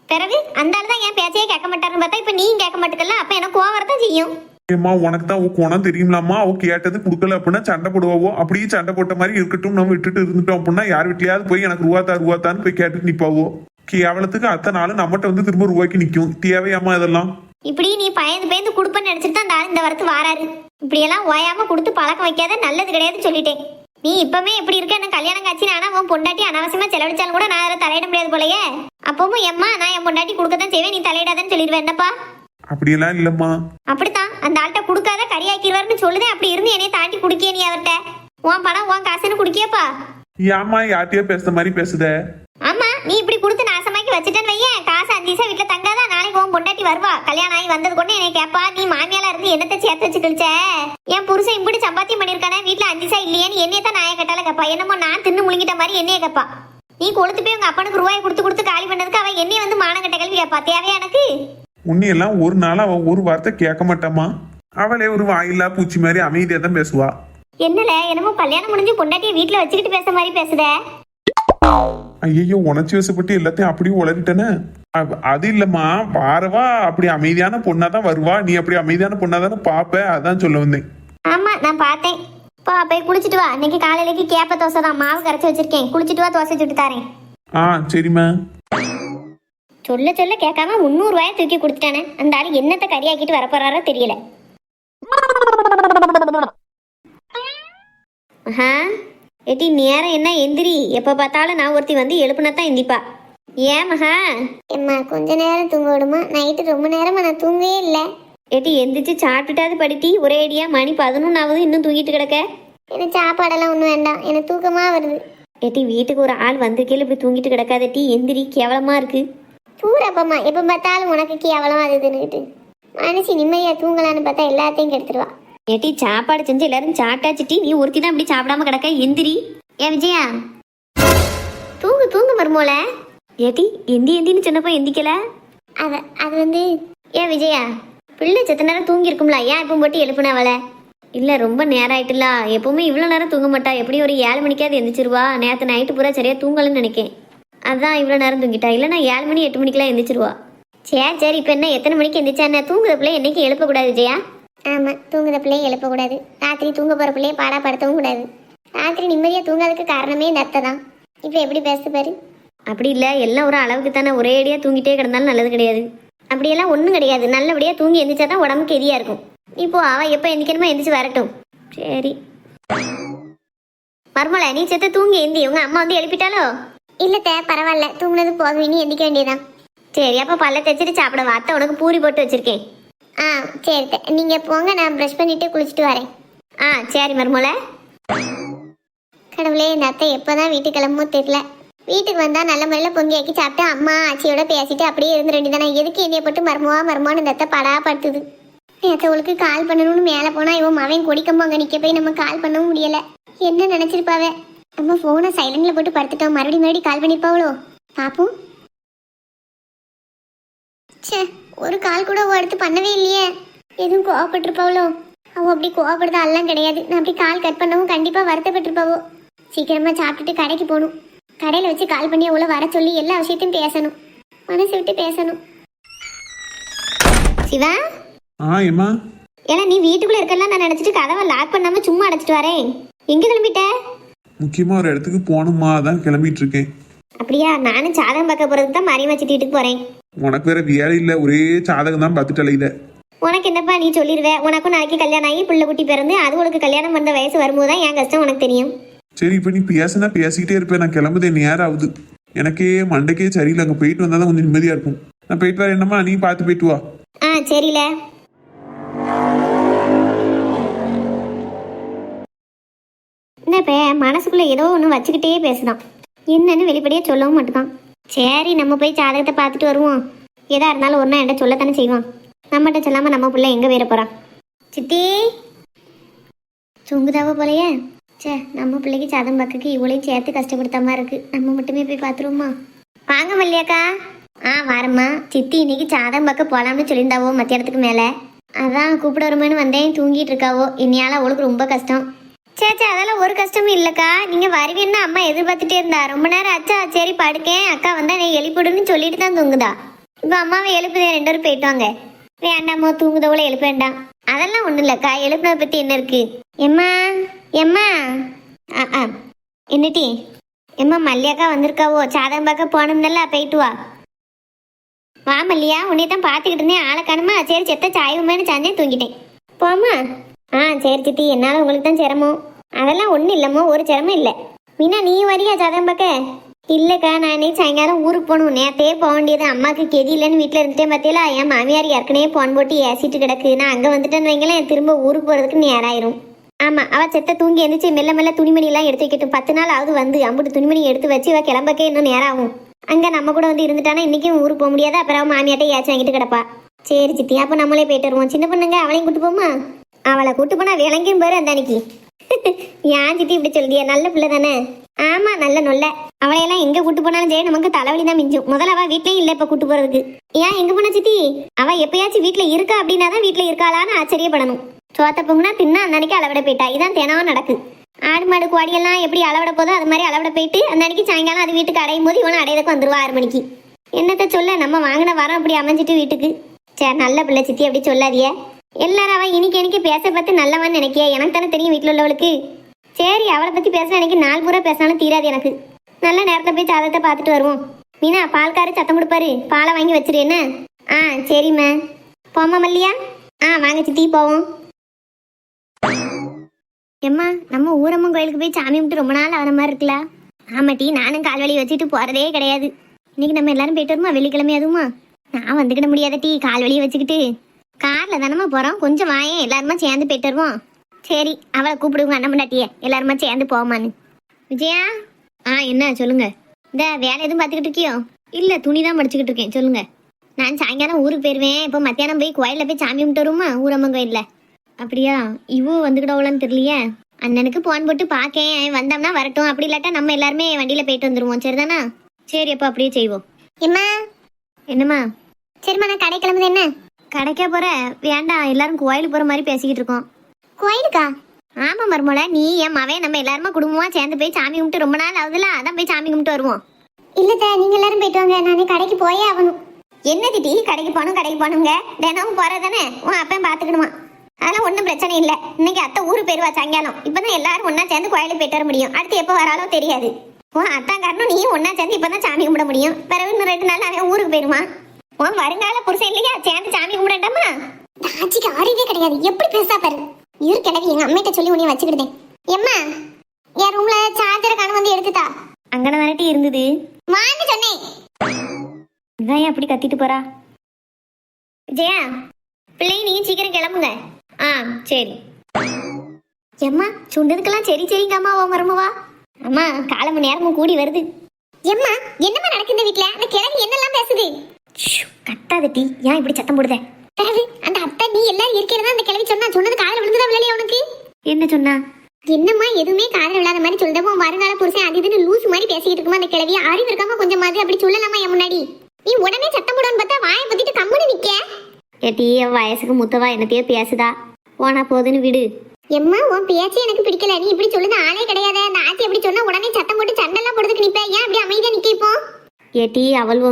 பிறகு அந்த ஆள் தான் என் பேச்சையே கேட்க மாட்டாருன்னு பார்த்தா இப்ப நீயும் கேட்க மாட்டேங்கல அப்ப எனக்கு கோவம் வரதான் செய்யும். ஏம்மா உனக்கு தான் குணம் தெரியும்லாமா அவ கேட்டது கொடுக்கல அப்படின்னா சண்டை போடுவாவோ அப்படியே சண்டை போட்ட மாதிரி இருக்கட்டும் நம்ம விட்டுட்டு இருந்துட்டோம் அப்படின்னா யார் வீட்லயாவது போய் எனக்கு ரூபாத்தான்னு போய் கேட்டுட்டு நிப்பாவோ கேவலத்துக்கு அத்தனை நாள் நம்மகிட்ட வந்து திரும்ப ரூபாய்க்கு நிக்கும் தேவையாமா இதெல்லாம். இப்படி நீ பயந்து கொடுப்பன்னு நினைச்சிட்டு தான் அந்த ஆள் இந்த வரத்து வாராரு இப்படி எல்லாம் ஓயாம கொடுத்து பழக்கம் வைக்காத நல்லது கிடையாது சொல்லிட்டேன். நீ இப்பவுமே எப்படி இருக்க என்ன கல்யாணம் காட்சி ஆனா உன் பொண்டாட்டி அனாவசியமா செலவழிச்சாலும் கூட நான் அதில் தலையிட முடியாது போலயே அப்பவும் எம்மா நான் என் பொண்டாட்டி கொடுக்கத்தான் செய்வேன் நீ தலையிடாதன்னு சொல்லிடுவேன் என்னப்பா. அப்படியெல்லாம் இல்லம்மா அப்படித்தான் அந்த ஆள்கிட்ட கொடுக்காத கரியாக்கிடுவாருன்னு சொல்லுதேன் அப்படி இருந்து என்னைய தாண்டி குடிக்கிய நீ அவர்கிட்ட உன் பணம் உன் காசுன்னு குடிக்கியப்பா. ஏமா யார்ட்டையோ பேசுற மாதிரி பேசுத. ஆமா நீ இப்படி கொடுத்து நாசமாக்கி வச்சுட்டேன்னு வையேன் காசு 5 பைசா வீட்டுல தங்காதா நாளைக்கு உன் பொண்டாட்டி வருவா கல்யாணம் ஆகி வந்தது கொண்டு என்னை கேப்பா நீ மாமியால இருந்து என்னத்தை சேர்த்து வச்சு கழிச்ச என் புருஷன் இப்படி சம்பாத்தியம் பண்ணிருக்கானே வீட்டுல 5 பைசா இல்லையேன்னு என்னைய தான் நாய கேட்டால கேப்பா என்னமோ நான் தின்னு முழுங்கிட்ட மாதிரி என்னைய கேப்பா நீ கொளுத்து போய் உங்க அப்பனுக்கு ரூபாய் கொடுத்து காலி பண்ணதுக்கு அவன் என்னைய வந்து மானங்கட்ட கேள்வி கேப்பா தேவையா எனக்கு. உன்னையெல்லாம் ஒரு நாள் அவ ஒரு வார்த்தை கேட்க மாட்டாமா அவளே ஒரு வாயில்லா பூச்சி மாதிரி அமைதியா தான் பேசுவா. என்னல என்னமோ கல்யாணம் முடிஞ்சு பொண்டாட்டிய வீட்டுல வச்சுக்கிட்டு பேச மாதிரி பேசுத. ஐயோ உணர்ச்சி வசப்பட்டு எல்லாத்தையும் அப்படியே உளறிட்டேன்னு அது இல்லம்மா வாரவா அப்படி அமைதியான பொண்ணாதான் வருவா நீ அப்படி அமைதியான பொண்ணாதானே பாப்ப அதான் சொல்ல வந்தேன். ஆமா நான் பார்த்தேன் போய் குளிச்சுட்டு வா இன்னைக்கு காலையிலேக்கு கேப்ப தோசை தான் மாவு கரைச்சி வச்சிருக்கேன் குளிச்சுட்டு வா தோசை சுட்டு தாரேன். சரிம்மா. சொல்ல சொல்ல கேட்காம 300 ரூபாயை தூக்கி கொடுத்துட்டானே அந்த ஆளு என்னத்தை கறியாக்கிட்டு வரப்போறாரோ தெரியல. ஏட்டி நேரம் என்ன எந்திரி எப்ப பார்த்தாலும் நான் ஒருத்தி வந்து எழுப்புனத்தான் எந்திப்பா. ஏன் மகா எம்மா கொஞ்ச நேரம் தூங்க விடுமா நைட்டு ரொம்ப நேரமா நான் தூங்கவே இல்லை. ஏட்டி எந்திரிச்சு சாப்பிட்டுட்டாது படிட்டி ஒரே அடியா மணி 11 இன்னும் தூங்கிட்டு கிடக்க. எனக்கு சாப்பாடெல்லாம் ஒன்றும் வேண்டாம் எனக்கு தூக்கமா வருது. ஏட்டி வீட்டுக்கு ஒரு ஆள் வந்திருக்கையில் இப்படி தூங்கிட்டு கிடக்காத டீ எந்திரி கேவலமா இருக்கு. பூரப்பம்மா எப்போ பார்த்தாலும் உனக்கு கேவலமா இருக்குதுன்னுக்கிட்டு மனுஷி நிம்மதியா தூங்கலான்னு பார்த்தா எல்லாத்தையும் கெடுத்துருவா. ஏட்டி சாப்பாடு செஞ்சு எல்லாரும் சாப்பிட்டாச்சிட்டி, நீ ஒருத்தி தான் இப்படி சாப்பிடாம கிடக்க. எந்திரி. ஏன் விஜயா, தூங்கு தூங்கு மருமோல. ஏட்டி எந்தின்னு சொன்னப்போ எந்திக்கல. அது வந்து ஏன் விஜயா, பிள்ளை செத்த நேரம் தூங்கி இருக்கும்ல, ஏன் இப்போ போட்டு எழுப்புன அவளை? இல்லை ரொம்ப நேரம் ஆயிட்டுல, எப்பவுமே இவ்வளோ நேரம் தூங்க மாட்டா, எப்படி ஒரு 7 மணிக்காவது எந்திரிச்சிருவா. நேற்று நைட்டு பூரா சரியா தூங்கலன்னு நினைக்கேன், அதான் இவ்வளோ நேரம் தூங்கிட்டா. இல்லைன்னா 7 மணி 8 மணிக்கெல்லாம் எந்திரிச்சிருவா. சரி இப்போ என்ன, எத்தனை மணிக்கு எந்திரிச்சா என்ன? தூங்குற பிள்ளை என்னைக்கு எழுப்பக்கூடாது விஜயா. ஆமாம், தூங்குற பிள்ளையை எழுப்பக்கூடாது. ராத்திரி தூங்க போகிற பிள்ளையை பாடாப்படுத்தவும் கூடாது. ராத்திரி நிம்மதியாக தூங்காததுக்கு காரணமே இந்த அத்தை தான். இப்போ எப்படி பேசு பாரு. அப்படி இல்லை, எல்லாம் ஒரு அளவுக்கு தானே. ஒரே அடியாக தூங்கிட்டே கிடந்தாலும் நல்லது கிடையாது. அப்படியெல்லாம் ஒன்றும் கிடையாது. நல்லபடியாக தூங்கி எந்திரிச்சா தான் உடம்புக்கு எதியாக இருக்கும். இப்போ அவள் எப்போ எந்திக்கணுமோ எந்திரிச்சு வரட்டும். சரி மருமலை, நீ செத்த தூங்கி எந்தி. உங்கள் அம்மா வந்து எழுப்பிட்டாலோ? இல்லைத்த பரவாயில்ல, தூங்குனது போதும், இனி எந்திக்க வேண்டியதான். சரி அப்போ பல்ல தைச்சிட்டு சாப்பிடவா. அத்தை உனக்கு பூரி போட்டு வச்சிருக்கேன். ஆ சரி, நீங்கள் போங்க, நான் ப்ரஷ் பண்ணிட்டு குளிச்சுட்டு வரேன். ஆ சரி மருமலை. கடவுளே, இந்த அத்தை எப்போ தான் வீட்டுக்கு கிளம்புமோ தெரியல. வீட்டுக்கு வந்தால் நல்ல முறையில் பொங்கி ஆக்கி சாப்பிட்டு அம்மா ஆச்சியோட பேசிட்டு அப்படியே இருந்து வேண்டியதானே. எதுக்கு என்னைய போட்டு மருமோன்னு இந்த அத்தை படாப்படுத்துது. நேற்றவளுக்கு கால் பண்ணணும்னு மேலே போனால் இவன் மவன் கொடிக்கம்போ அங்கே நிற்க போய் நம்ம கால் பண்ணவும் முடியலை. என்ன நினச்சிருப்பாவே. நம்ம ஃபோனை சைலண்டில் போட்டு படுத்துட்டோம். மறுபடியும் கால் பண்ணியிருப்பாவளோ பார்ப்போம். சே, ஒரு கால் கூட அடுத்து பண்ணவே இல்லையே. எதுவும் கோவப்பட்டிருப்பாவளோ? அவள் அப்படி கோவப்படுறதெல்லாம் கிடையாது. நான் அப்படி கால் கட் பண்ணவும் கண்டிப்பாக வருத்தப்பட்டிருப்பாவோ. சீக்கிரமாக சாப்பிட்டுட்டு கடைக்கு போகணும். கடையில் வச்சு கால் பண்ணி அவ்வளோ வர சொல்லி எல்லா விஷயத்தையும் பேசணும். மனசு விட்டு பேசணும். சிவா. ஏமா? ஏன்னா நீ வீட்டுக்குள்ள இருக்கலாம் நான் நினைச்சிட்டு கதவை லாக் பண்ணாம சும்மா அடைச்சிட்டு வரேன். எங்க கிளம்பிட்ட? முக்கியமா ஒரு இடத்துக்கு போகணுமா, அதான் கிளம்பிட்டு இருக்கேன். அப்படியா? நானும் சாதகம் பார்க்க போறதுக்கு தான் மரியம் வச்சுட்டு வீட்டுக்கு போறேன். உனக்கு வேற வேலை இல்லை, ஒரே சாதகம் தான் பார்த்துட்டு அலையில. உனக்கு என்னப்பா, நீ சொல்லிடுவே. உனக்கும் நாளைக்கு கல்யாணம் ஆகி பிள்ளை குட்டி பிறந்து அது உனக்கு கல்யாணம் பண்ண வயசு வரும்போது தான் என் கஷ்டம் உனக்கு தெரியும். சரி இப்போ நீ பேசினா பேசிக்கிட்டே இருப்பேன். நான் கிளம்புதே நேரம் ஆகுது. எனக்கே மண்டைக்கே சரியில்லை. அங்கே போயிட்டு வந்தால் தான் கொஞ்சம் நிம்மதியாக இருக்கும். நான் போயிட்டு வரேன். என்னம்மா நீ பார்த்து போயிட்டு வா. சரியில்ல. என்னப்ப மனசுக்குள்ள ஏதோ ஒன்று வச்சுக்கிட்டே பேசுதான். என்னன்னு வெளிப்படையாக சொல்லவும் மாட்டுதான். சரி நம்ம போய் ஜாதகத்தை பார்த்துட்டு வருவோம். எதா இருந்தாலும் ஒரு நாள் என்கிட்ட சொல்லத்தானே செய்வான். நம்மகிட்ட சொல்லாமல் நம்ம பிள்ளை எங்கே வேற போகிறான். சித்தி தூங்குதாவோ போலையே. சே, நம்ம பிள்ளைக்கு சாதம் பார்க்க இவ்வளையும் சேர்த்து கஷ்டப்படுத்தாம இருக்கு. நம்ம மட்டுமே போய் பார்த்துருவோமா? வாங்க மல்லியாக்கா. வரம்மா. சித்தி இன்னைக்கு சாதம் பார்க்க போகலாம்னு சொல்லியிருந்தாவோ மத்தியானத்துக்கு மேலே. அதான் கூப்பிட வருமானு வந்தேன். தூங்கிட்டு இருக்காவோ. இன்னையால அவளுக்கு ரொம்ப கஷ்டம். சே அதெல்லாம் ஒரு கஷ்டமும் இல்லைக்கா. நீங்கள் வருவீன்னு அம்மா எதிர்பார்த்துட்டே இருந்தா. ரொம்ப நேரம் ஆச்சா. சரி படுக்கேன், அக்கா வந்தா நீ எழுப்பிடுன்னு சொல்லிட்டு தான் தூங்குதா. இப்போ அம்மாவை எழுப்புதே, 2 பேரும் போயிட்டு வாங்க. வேண்டாமோ தூங்குதவளை எழுப்ப வேண்டாம். அதெல்லாம் ஒன்றும் இல்லைக்கா. எழுப்புனதை பற்றி என்ன இருக்கு? எம்மா எம்மா. என்னட்டி எம்மா மல்லியாக்கா வந்திருக்காவோ. சாதகம் பார்க்க போனோம்னல்ல, போயிட்டு வா. வா மல்லியா, உன்னை தான் பார்த்துக்கிட்டு இருந்தேன். ஆளை காணுமா? சரி செத்த சாயுமேனு சாந்தே தூங்கிட்டேன். போமா? சரி சித்தி, என்னால் உங்களுக்கு தான் சிரமம். அதெல்லாம் ஒன்றும் இல்லைம்மா, ஒரு சிரமம் இல்லை. மீனா நீ வரியா சாதகம் பார்க்க? இல்லைக்கா, நான் இன்னைக்கு சாயங்காலம் ஊருக்கு போகணும். நேரத்தையே போக வேண்டியது. அம்மாவுக்கு கெதி இல்லைன்னு வீட்டில் இருந்துட்டே பார்த்தியலா. என் மாமியார் ஏற்கனவே போன் போட்டு ஏசிட்டு கிடக்கு. நான் அங்கே வந்துட்டேன்னு வைங்களேன், திரும்ப ஊருக்கு போகிறதுக்கு நேரம் ஆயிரும். ஆமாம், அவள் செத்த தூங்கி எழுந்திரிச்சு மெல்ல துணிமணிலாம் எடுத்து வைக்கட்டும். 10 நாள் ஆகுது வந்து. அம்புட்டு துணிமணி எடுத்து வச்சு அவள் கிளம்பக்கே இன்னும் நேரம் ஆகும். அங்கே நம்ம கூட வந்து இருந்துட்டானா இன்றைக்கும் ஊருக்கு போக முடியாது. அப்புறம் மாமியார்ட்டே ஏச்சு வாங்கிட்டு கிடப்பா. சரி சித்தி, அப்போ நம்மளே போயிட்டு வருவோம். சின்ன பொண்ணுங்க அவளையும் கூட்டு போமா? அவளை கூட்டு போனா விளங்கியும் பாரு அந்த அன்னைக்கு. ஏன் சித்தி இப்படி சொல்றியா? நல்ல பிள்ளை தானே? ஆமா நல்ல நொல்ல. அவளையெல்லாம் எங்க கூட்டு போனாலும் சரி நமக்கு தலைவலி தான் மிஞ்சும். முதல்ல அவ வீட்லயும் இல்ல இப்ப கூட்டு போறதுக்கு. ஏன் எங்க போனா சித்தி? அவ எப்பயாச்சும் வீட்டுல இருக்கா அப்படின்னா தான் வீட்டுல இருக்காளான்னு ஆச்சரியப்படணும். சோத்த பொங்குனா தின்னா அந்த அன்னைக்கு அளவிட போயிட்டா. இதான் தினம் நடக்கு. ஆடு மாடு கோடியெல்லாம் எப்படி அளவிட போதோ அது மாதிரி அளவிட போயிட்டு அந்த அன்னைக்கு சாயங்காலம் அது வீட்டுக்கு அடையும் போது இவனை அடையதுக்கு வந்துருவா 6 மணிக்கு. என்னத்த சொல்ல, நம்ம வாங்கின வரம் அப்படி அமைஞ்சிட்டு வீட்டுக்கு. சரி நல்ல பிள்ளை சித்தி, அப்படி சொல்லாதிய. எல்லாரும் அவன் இன்னைக்கு பேச பார்த்து நல்லவன்னு நினைக்கிய. எனக்கு தானே தெரியும் வீட்டில் உள்ளவளுக்கு. சரி அவளை பற்றி பேசினா எனக்கு 4 பூரா பேசினாலும் தீராது எனக்கு. நல்ல நேரத்தை போய் சாதத்தை பார்த்துட்டு வருவோம். மீனா பால்காரு சத்தம் கொடுப்பாரு, பாலை வாங்கி வச்சிரு என்ன? சரிம்மா. போமா மல்லியா? வாங்க சித்தி போவோம். எம்மா நம்ம ஊரம்மன் கோயிலுக்கு போய் சாமி கும்பிட்டு ரொம்ப நாள் ஆகிற மாதிரி இருக்குல்ல? ஆமாட்டி, நானும் கால்வலி வச்சுட்டு போகிறதே கிடையாது. இன்னைக்கு நம்ம எல்லாரும் போயிட்டு வருமா? வெள்ளிக்கிழமை அதுவுமா? நான் வந்துக்கிட முடியாத டீ, கால்வலியை வச்சுக்கிட்டு. காரில் தானம்மா போகிறோம், கொஞ்சம் வாயேன், எல்லாருமா சேர்ந்து போயிட்டு வருவோம். சரி அவளை கூப்பிடுவோங்க அண்ணன் முன்னாட்டியே, எல்லாருமா சேர்ந்து போமான்னு. விஜயா. என்ன சொல்லுங்க. இந்த வேலை எதுவும் பார்த்துக்கிட்டு இருக்கியோ? இல்லை துணி தான் மடிச்சுக்கிட்டு இருக்கேன். சொல்லுங்க. நான் சாயங்காலம் ஊருக்கு போயிடுவேன். இப்போ மத்தியானம் போய் கோயிலில் போய் சாமி கும்பிட்டு வருமா? ஊரம்மன் கோயிலில். அப்படியா இவோ வந்துக்கிடவளான்னு தெரியலையே. அண்ணனுக்கு போன் போட்டு பார்க்கேன், அவன் வந்தோம்னா வரட்டும், அப்படி இல்லாட்டா நம்ம எல்லாருமே வண்டியில போயிட்டு வந்துருவோம். சரிதானா? சரி, அப்போ அப்படியே செய்வோம். எம்மா என்னம்மா? சரிம்மா, நான் கடை கிளம்புது. என்ன கடைக்கா போற? வேண்டாம், எல்லாரும் கோயிலுக்கு போற மாதிரி பேசிக்கிட்டு இருக்கோம். கோயிலுக்கா? ஆமா மருமோல, நீ என் மவன் நம்ம எல்லாருமா குடும்பமா சேர்ந்து போய் சாமி கும்பிட்டு ரொம்ப நாள் ஆகுதுல, அதான் போய் சாமி கும்பிட்டு வருவோம். இல்ல நீங்க எல்லாரும் போயிட்டு வாங்க, நானே கடைக்கு போயே ஆகணும். என்ன திட்டி கடைக்கு போகணுங்க? தினமும் போறதானே, உன் அப்பன் பாத்துக்கணுமா? அதெல்லாம் ஒன்றும் பிரச்சனை இல்லை. இன்னைக்கு அத்தை ஊருக்கு போயிருவா சாயங்காலம். இப்பதான் எல்லாரும் ஒன்னா சேர்ந்து கோயிலுக்கு போயிட்டு வர முடியும். அடுத்து எப்போ வராலோ தெரியாது. உன் அத்தான் காரணம் நீயும் ஒன்னா சேர்ந்து இப்பதான் சாமி கும்பிட முடியும். பிறகு இன்னும் 2 நாள் அவன் ஊருக்கு போயிருமா? உன் வருங்கால புருஷன் இல்லையா, சேர்ந்து சாமி கும்பிடண்டாமா? ஆட்சிக்கு அறிவே கிடையாது, எப்படி பேசா பாரு. கிளவி எங்க அம்மிட்ட சொல்லி உன்னைய வச்சுக்கிட்டேன். எம்மா, என் ரூம்ல சார்ஜரை காண வந்து எடுத்துட்டா. அங்கன வரட்டி இருந்தது, வான்னு சொன்னேன். இதான் அப்படி கத்திட்டு போறா. ஜெயா, பிள்ளை நீங்க சீக்கிரம் கிளம்புங்க. ஆ சரி. எம்மா, சொன்னதுக்கெல்லாம் சரிங்க அம்மா. ஓ மருமவா, அம்மா காலம நேரமும் கூடி வருது. எம்மா, என்னம்மா நடக்குது இந்த வீட்ல? அந்த கிழவி என்னெல்லாம் பேசுது? கத்தாத டீ, ஏன் இப்படி சத்தம் போடுத? பிறகு அந்த அத்தை நீ எல்லாரும் இருக்கிறதா அந்த கிழவி சொன்னது காதுல விழுந்ததா விழலையா உனக்கு? என்ன சொன்னா? என்னம்மா எதுவுமே காதுல விழாத மாதிரி சொல்றப்போ வருங்கால புருஷன் அது இதுன்னு லூஸ் மாதிரி பேசிட்டு இருக்குமா அந்த கிழவி? அறிவு இருக்காம கொஞ்சம் மாதிரி அப்படி சொல்லலாமா என் முன்னாடி? நீ உடனே சத்தம் போடுன்னு பார்த்தா வாயை பத்திட்டு கம்முன்னு நிக்க. ஏட்டி, வயசுக்கு முத்தவா என்னத்தையோ பேசுதா, போனா போதுன்னு விடு. எம்மா, உன் பேச்சு எனக்கு பிடிக்கல. நீ இப்படி சொல்லுது ஆளே கிடையாது. அந்த ஆச்சி எப்படி சொன்னா உடனே சத்தம் போட்டு சண்டெல்லாம் போடுறதுக்கு நிப்ப. ஏன் அப்படி அமைதியா நிக்க இப்போ? ஏட்டி, அவள்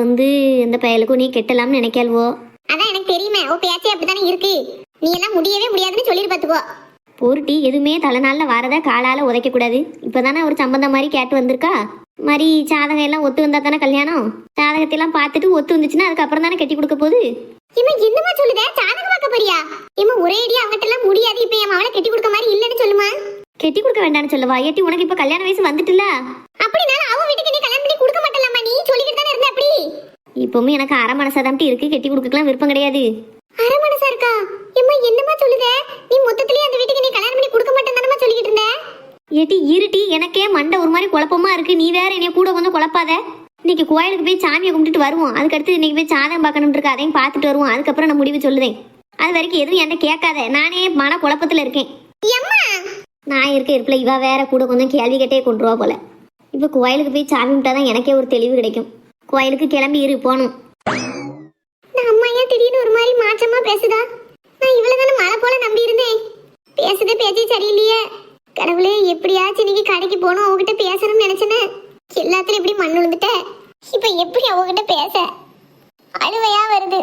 இந்த பயலுக்கும் நீ கெட்டலாம்னு நினைக்கல்வோ? அதான் எனக்கு தெரியுமே, அவ பேச்சே அப்படித்தானே இருக்கு. நீ எல்லாம் முடியவே முடியாதுன்னு சொல்லிட்டு பாத்துக்கோ. பொருட்டி எதுவுமே தலைநாள்ல வாரத காலால உதைக்க கூடாது. இப்பதானே ஒரு சம்பந்தம் மாதிரி கேட்டு வந்திருக்கா. மாதிரி ஜாதகம் எல்லாம் ஒத்து வந்தா தானே கல்யாணம். ஜாதகத்தை எல்லாம் பார்த்துட்டு ஒத்து வந்துச்சுன்னா அதுக்கப்புறம் தானே கட்டி கொடுக்க போகுது. என்னமா சொல்லுத? ஜாதகம் பார்க்க போறியா? ஒரே அடியா அவங்கிட்ட எல்லாம் முடியாது. இப்ப என் அவளை கட்டி கொடுக்க மாதிரி இல்லன்னு சொல்லுமா? கட்டி கொடுக்க வேண்டாம்னு சொல்லவா? ஏட்டி, உனக்கு இப்ப கல்யாண வயசு வந்துட்டுல. அப்படினால அவ வீட்டுக்கு நீ கல்யாணம் பண்ணி கொடுக்க மாட்டலாமா? நீ சொல்லிக்கிட்டு தானே இருந்த. அப்படி இப்பவும் எனக்கு அரை மனசாதான் இருக்கு. கட்டி கொடுக்கலாம் விருப்பம் கிடையாது. அரை மனசா இருக்கா? என்னமா சொல்லுத? நீ மொத்தத்திலேயே அந்த வீட்டுக்கு நீ கல்யாணம் பண்ணி கொடுக்க மாட்டேன்னு தானமா சொல்லிக்கிட்டு இருந்த. ஏட்டி இருட்டி, எனக்கே மண்டை ஒரு மாதிரி குழப்பமா இருக்கு. நீ வேற என்னைய கூட கொஞ்சம் குழப்பாத. இன்னைக்கு கோயிலுக்கு போய் சாமியை கும்பிட்டுட்டு வருவோம். அதுக்கடுத்து இன்னைக்கு போய் சாதம் பார்க்கணும் இருக்கு, அதையும் பார்த்துட்டு வருவோம். அதுக்கப்புறம் நான் முடிவு சொல்லுதேன். அது வரைக்கும் எதுவும் என்கிட்ட கேட்காத. நானே மன குழப்பத்துல இருக்கேன். நான் இருப்பில இவ வேற கூட கொஞ்சம் கேள்வி கேட்டே கொண்டுருவா போல. இப்ப கோயிலுக்கு போய் சாமி கும்பிட்டாதான் எனக்கே ஒரு தெளிவு கிடைக்கும். கோயிலுக்கு கிளம்பி போகணும். அம்மா ஏன் திடீர்னு ஒரு மாதிரி மாற்றமா பேசுதா? நான் இவ்வளவுதானே மழை போல நம்பி இருந்தேன். பேசுதே பேச்சே சரியில்லையே. கடவுளே, எப்படியாச்சும் இன்னைக்கு கடைக்கு போகணும், அவகிட்ட பேசணும்னு நினைச்சேன்னு எல்லாத்துலயும் இப்படி மண் விழுந்துட்ட. இப்ப எப்படி அவகிட்ட பேச? அழுவையா வருது.